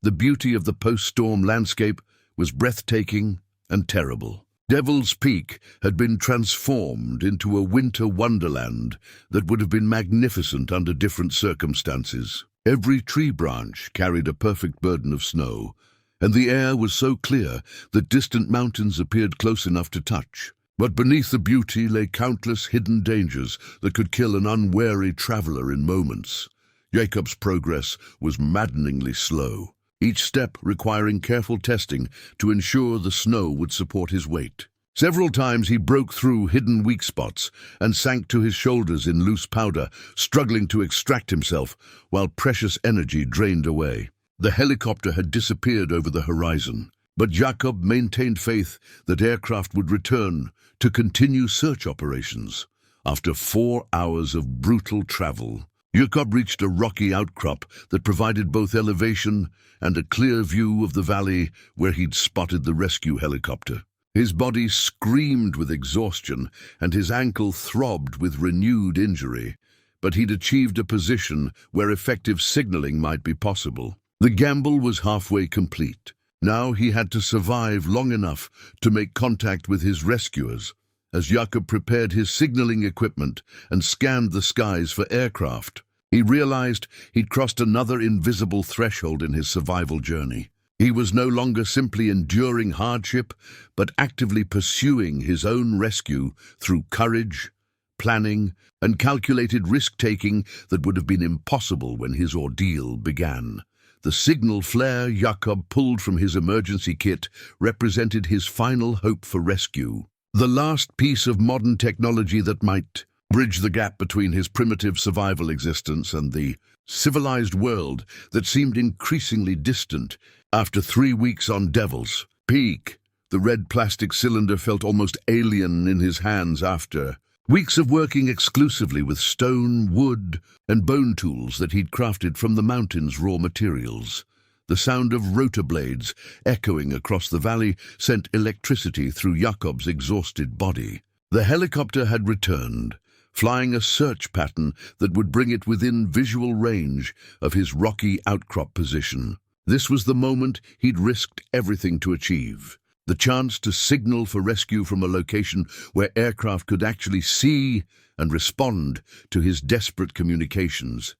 [SPEAKER 1] The beauty of the post-storm landscape was breathtaking and terrible. Devil's Peak had been transformed into a winter wonderland that would have been magnificent under different circumstances. Every tree branch carried a perfect burden of snow, and the air was so clear that distant mountains appeared close enough to touch. But beneath the beauty lay countless hidden dangers that could kill an unwary traveler in moments. Jakob's progress was maddeningly slow, each step requiring careful testing to ensure the snow would support his weight. Several times he broke through hidden weak spots and sank to his shoulders in loose powder, struggling to extract himself while precious energy drained away. The helicopter had disappeared over the horizon, but Jakob maintained faith that aircraft would return to continue search operations. After 4 hours of brutal travel, Jakob reached a rocky outcrop that provided both elevation and a clear view of the valley where he'd spotted the rescue helicopter. His body screamed with exhaustion and his ankle throbbed with renewed injury, but he'd achieved a position where effective signaling might be possible. The gamble was halfway complete. Now he had to survive long enough to make contact with his rescuers. As Jakob prepared his signaling equipment and scanned the skies for aircraft, he realized he'd crossed another invisible threshold in his survival journey. He was no longer simply enduring hardship, but actively pursuing his own rescue through courage, planning, and calculated risk-taking that would have been impossible when his ordeal began. The signal flare Jakob pulled from his emergency kit represented his final hope for rescue, the last piece of modern technology that might bridge the gap between his primitive survival existence and the civilized world that seemed increasingly distant. After 3 weeks on Devil's Peak, the red plastic cylinder felt almost alien in his hands after weeks of working exclusively with stone, wood, and bone tools that he'd crafted from the mountain's raw materials. The sound of rotor blades echoing across the valley sent electricity through Jakob's exhausted body. The helicopter had returned, flying a search pattern that would bring it within visual range of his rocky outcrop position. This was the moment he'd risked everything to achieve. The chance to signal for rescue from a location where aircraft could actually see and respond to his desperate communications.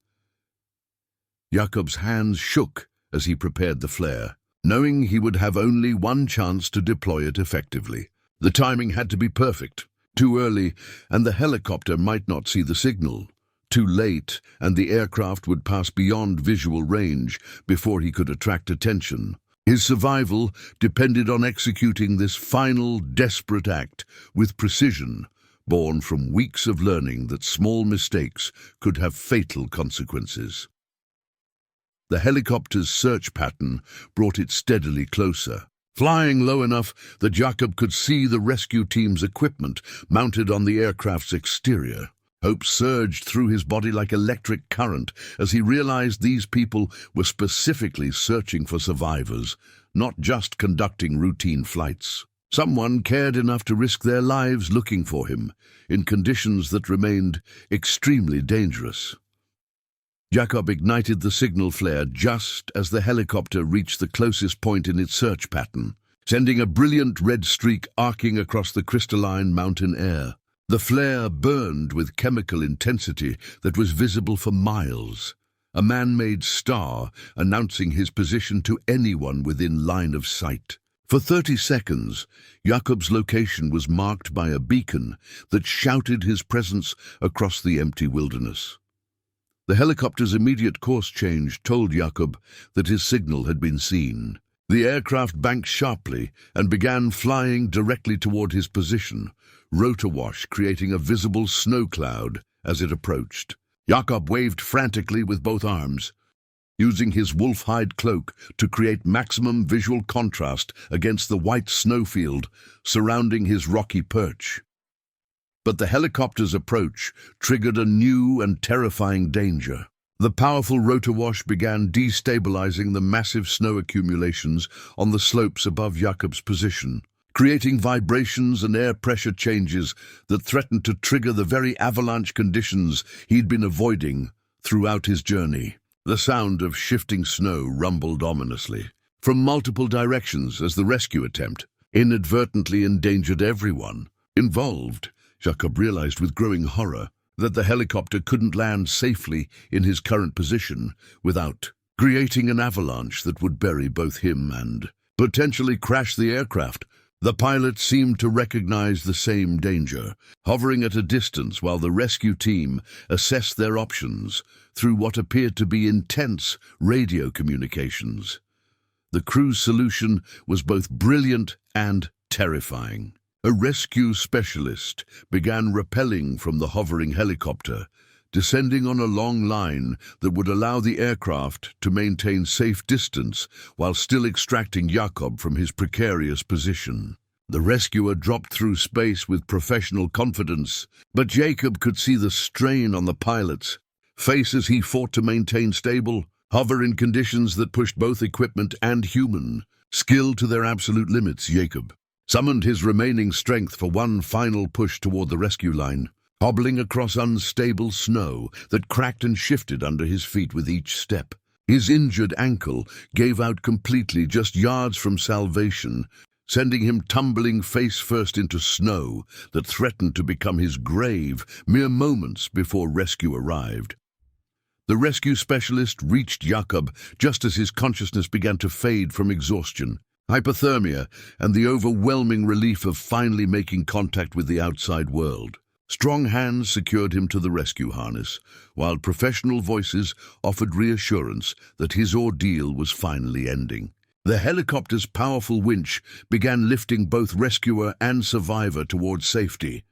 [SPEAKER 1] Jakob's hands shook as he prepared the flare, knowing he would have only one chance to deploy it effectively. The timing had to be perfect. Too early, and the helicopter might not see the signal. Too late, and the aircraft would pass beyond visual range before he could attract attention. His survival depended on executing this final, desperate act with precision, born from weeks of learning that small mistakes could have fatal consequences. The helicopter's search pattern brought it steadily closer, flying low enough that Jakob could see the rescue team's equipment mounted on the aircraft's exterior. Hope surged through his body like electric current as he realized these people were specifically searching for survivors, not just conducting routine flights. Someone cared enough to risk their lives looking for him, in conditions that remained extremely dangerous. Jakob ignited the signal flare just as the helicopter reached the closest point in its search pattern, sending a brilliant red streak arcing across the crystalline mountain air. The flare burned with chemical intensity that was visible for miles, a man-made star announcing his position to anyone within line of sight. For 30 seconds, Jakob's location was marked by a beacon that shouted his presence across the empty wilderness. The helicopter's immediate course change told Jakob that his signal had been seen. The aircraft banked sharply and began flying directly toward his position, rotor wash creating a visible snow cloud as it approached. Jakob waved frantically with both arms, using his wolf-hide cloak to create maximum visual contrast against the white snowfield surrounding his rocky perch. But the helicopter's approach triggered a new and terrifying danger. The powerful rotor wash began destabilizing the massive snow accumulations on the slopes above Jakob's position, creating vibrations and air pressure changes that threatened to trigger the very avalanche conditions he'd been avoiding throughout his journey. The sound of shifting snow rumbled ominously from multiple directions as the rescue attempt inadvertently endangered everyone involved. Jakob realized with growing horror that the helicopter couldn't land safely in his current position without creating an avalanche that would bury both him and potentially crash the aircraft. The pilot seemed to recognize the same danger, hovering at a distance while the rescue team assessed their options through what appeared to be intense radio communications. The crew's solution was both brilliant and terrifying. A rescue specialist began rappelling from the hovering helicopter, descending on a long line that would allow the aircraft to maintain safe distance while still extracting Jakob from his precarious position. The rescuer dropped through space with professional confidence, but Jakob could see the strain on the pilot's face as he fought to maintain stable hover in conditions that pushed both equipment and human skill to their absolute limits. Jakob summoned his remaining strength for one final push toward the rescue line, hobbling across unstable snow that cracked and shifted under his feet with each step. His injured ankle gave out completely just yards from salvation, sending him tumbling face first into snow that threatened to become his grave mere moments before rescue arrived. The rescue specialist reached Jakob just as his consciousness began to fade from exhaustion, hypothermia, and the overwhelming relief of finally making contact with the outside world. Strong hands secured him to the rescue harness, while professional voices offered reassurance that his ordeal was finally ending. The helicopter's powerful winch began lifting both rescuer and survivor towards safety.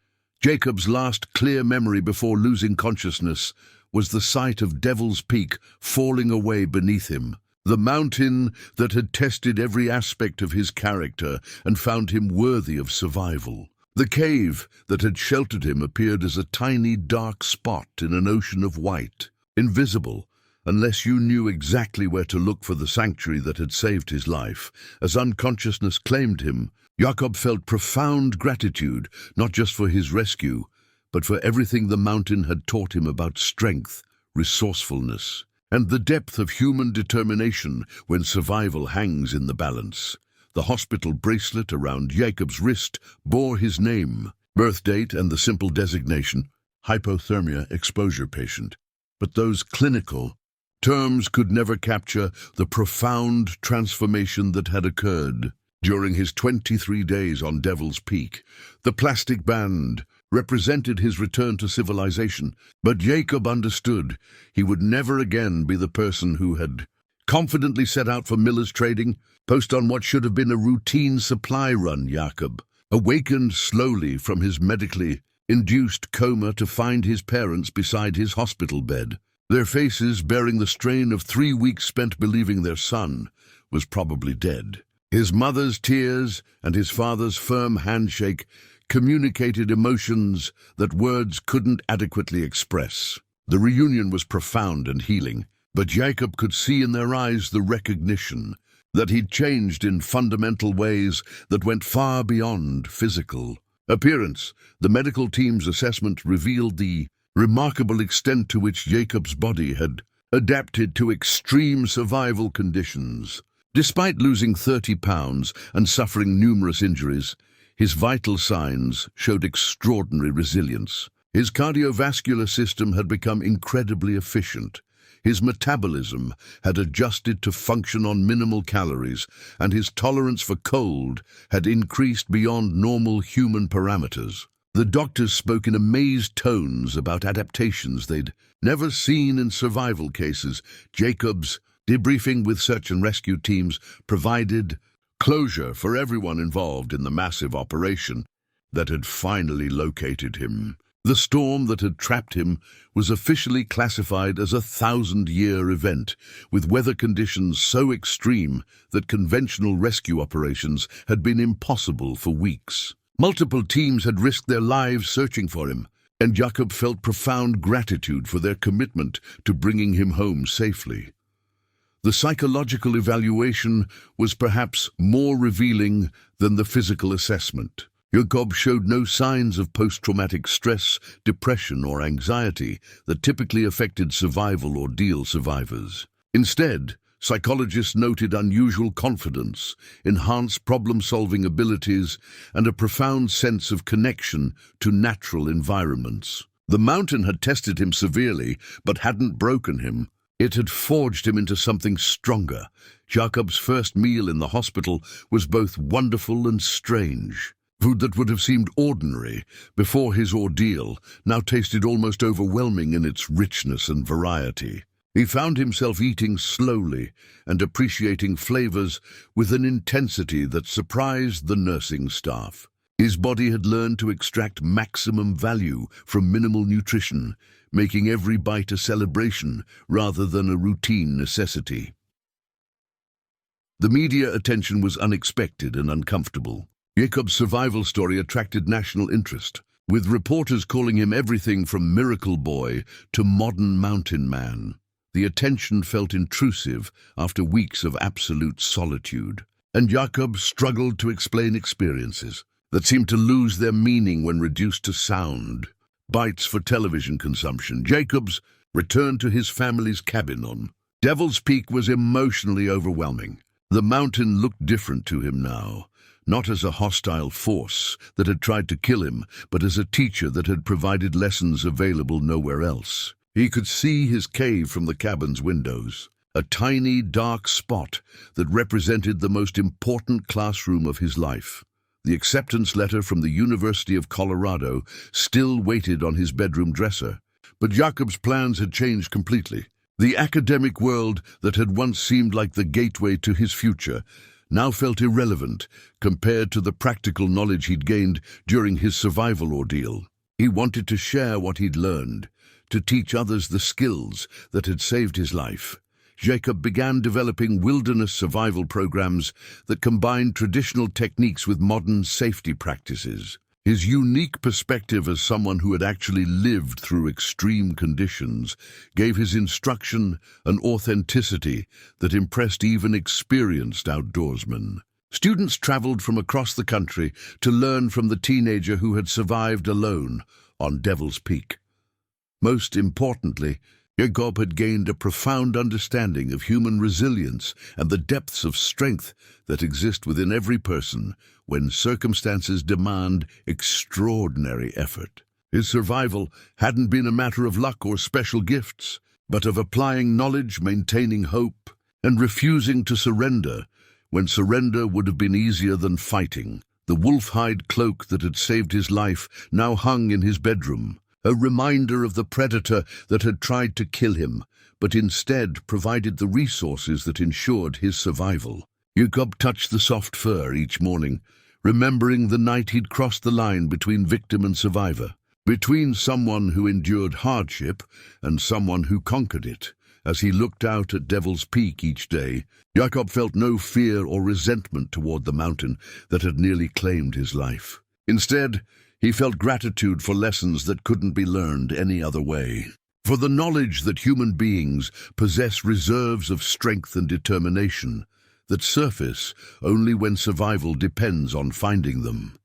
[SPEAKER 1] Jakob's last clear memory before losing consciousness was the sight of Devil's Peak falling away beneath him, the mountain that had tested every aspect of his character and found him worthy of survival. The cave that had sheltered him appeared as a tiny dark spot in an ocean of white, invisible, unless you knew exactly where to look for the sanctuary that had saved his life. As unconsciousness claimed him, Jakob felt profound gratitude, not just for his rescue, but for everything the mountain had taught him about strength, resourcefulness, and the depth of human determination when survival hangs in the balance. The hospital bracelet around Jakob's wrist bore his name, birth date, and the simple designation, hypothermia exposure patient. But those clinical terms could never capture the profound transformation that had occurred during his 23 days on Devil's Peak. The plastic band represented his return to civilization, but Jakob understood he would never again be the person who had confidently set out for Miller's Trading post on what should have been a routine supply run. Jakob awakened slowly from his medically induced coma to find his parents beside his hospital bed, their faces bearing the strain of 3 weeks spent believing their son was probably dead. His mother's tears and his father's firm handshake communicated emotions that words couldn't adequately express. The reunion was profound and healing, but Jakob could see in their eyes the recognition that he'd changed in fundamental ways that went far beyond physical appearance. The medical team's assessment revealed the remarkable extent to which Jakob's body had adapted to extreme survival conditions. Despite losing 30 pounds and suffering numerous injuries, his vital signs showed extraordinary resilience. His cardiovascular system had become incredibly efficient. His metabolism had adjusted to function on minimal calories, and his tolerance for cold had increased beyond normal human parameters. The doctors spoke in amazed tones about adaptations they'd never seen in survival cases. Jakob's debriefing with search and rescue teams provided closure for everyone involved in the massive operation that had finally located him. The storm that had trapped him was officially classified as a 1,000-year event, with weather conditions so extreme that conventional rescue operations had been impossible for weeks. Multiple teams had risked their lives searching for him, and Jakob felt profound gratitude for their commitment to bringing him home safely. The psychological evaluation was perhaps more revealing than the physical assessment. Jakob showed no signs of post-traumatic stress, depression, or anxiety that typically affected survival ordeal survivors. Instead, psychologists noted unusual confidence, enhanced problem-solving abilities, and a profound sense of connection to natural environments. The mountain had tested him severely, but hadn't broken him. It had forged him into something stronger. Jakob's first meal in the hospital was both wonderful and strange. Food that would have seemed ordinary before his ordeal now tasted almost overwhelming in its richness and variety. He found himself eating slowly and appreciating flavors with an intensity that surprised the nursing staff. His body had learned to extract maximum value from minimal nutrition, making every bite a celebration rather than a routine necessity. The media attention was unexpected and uncomfortable. Jakob's survival story attracted national interest, with reporters calling him everything from miracle boy to modern mountain man. The attention felt intrusive after weeks of absolute solitude, and Jakob struggled to explain experiences that seemed to lose their meaning when reduced to sound bites for television consumption. Jakob's return to his family's cabin on Devil's Peak was emotionally overwhelming. The mountain looked different to him now, not as a hostile force that had tried to kill him, but as a teacher that had provided lessons available nowhere else. He could see his cave from the cabin's windows, a tiny, dark spot that represented the most important classroom of his life. The acceptance letter from the University of Colorado still waited on his bedroom dresser, but Jakob's plans had changed completely. The academic world that had once seemed like the gateway to his future now felt irrelevant compared to the practical knowledge he'd gained during his survival ordeal. He wanted to share what he'd learned, to teach others the skills that had saved his life. Jakob began developing wilderness survival programs that combined traditional techniques with modern safety practices. His unique perspective as someone who had actually lived through extreme conditions gave his instruction an authenticity that impressed even experienced outdoorsmen. Students traveled from across the country to learn from the teenager who had survived alone on Devil's Peak. Most importantly, Jakob had gained a profound understanding of human resilience and the depths of strength that exist within every person when circumstances demand extraordinary effort. His survival hadn't been a matter of luck or special gifts, but of applying knowledge, maintaining hope, and refusing to surrender when surrender would have been easier than fighting. The wolf-hide cloak that had saved his life now hung in his bedroom, a reminder of the predator that had tried to kill him, but instead provided the resources that ensured his survival. Jakob touched the soft fur each morning, remembering the night he'd crossed the line between victim and survivor, between someone who endured hardship and someone who conquered it. As he looked out at Devil's Peak each day, Jakob felt no fear or resentment toward the mountain that had nearly claimed his life. Instead, he felt gratitude for lessons that couldn't be learned any other way, for the knowledge that human beings possess reserves of strength and determination that surface only when survival depends on finding them.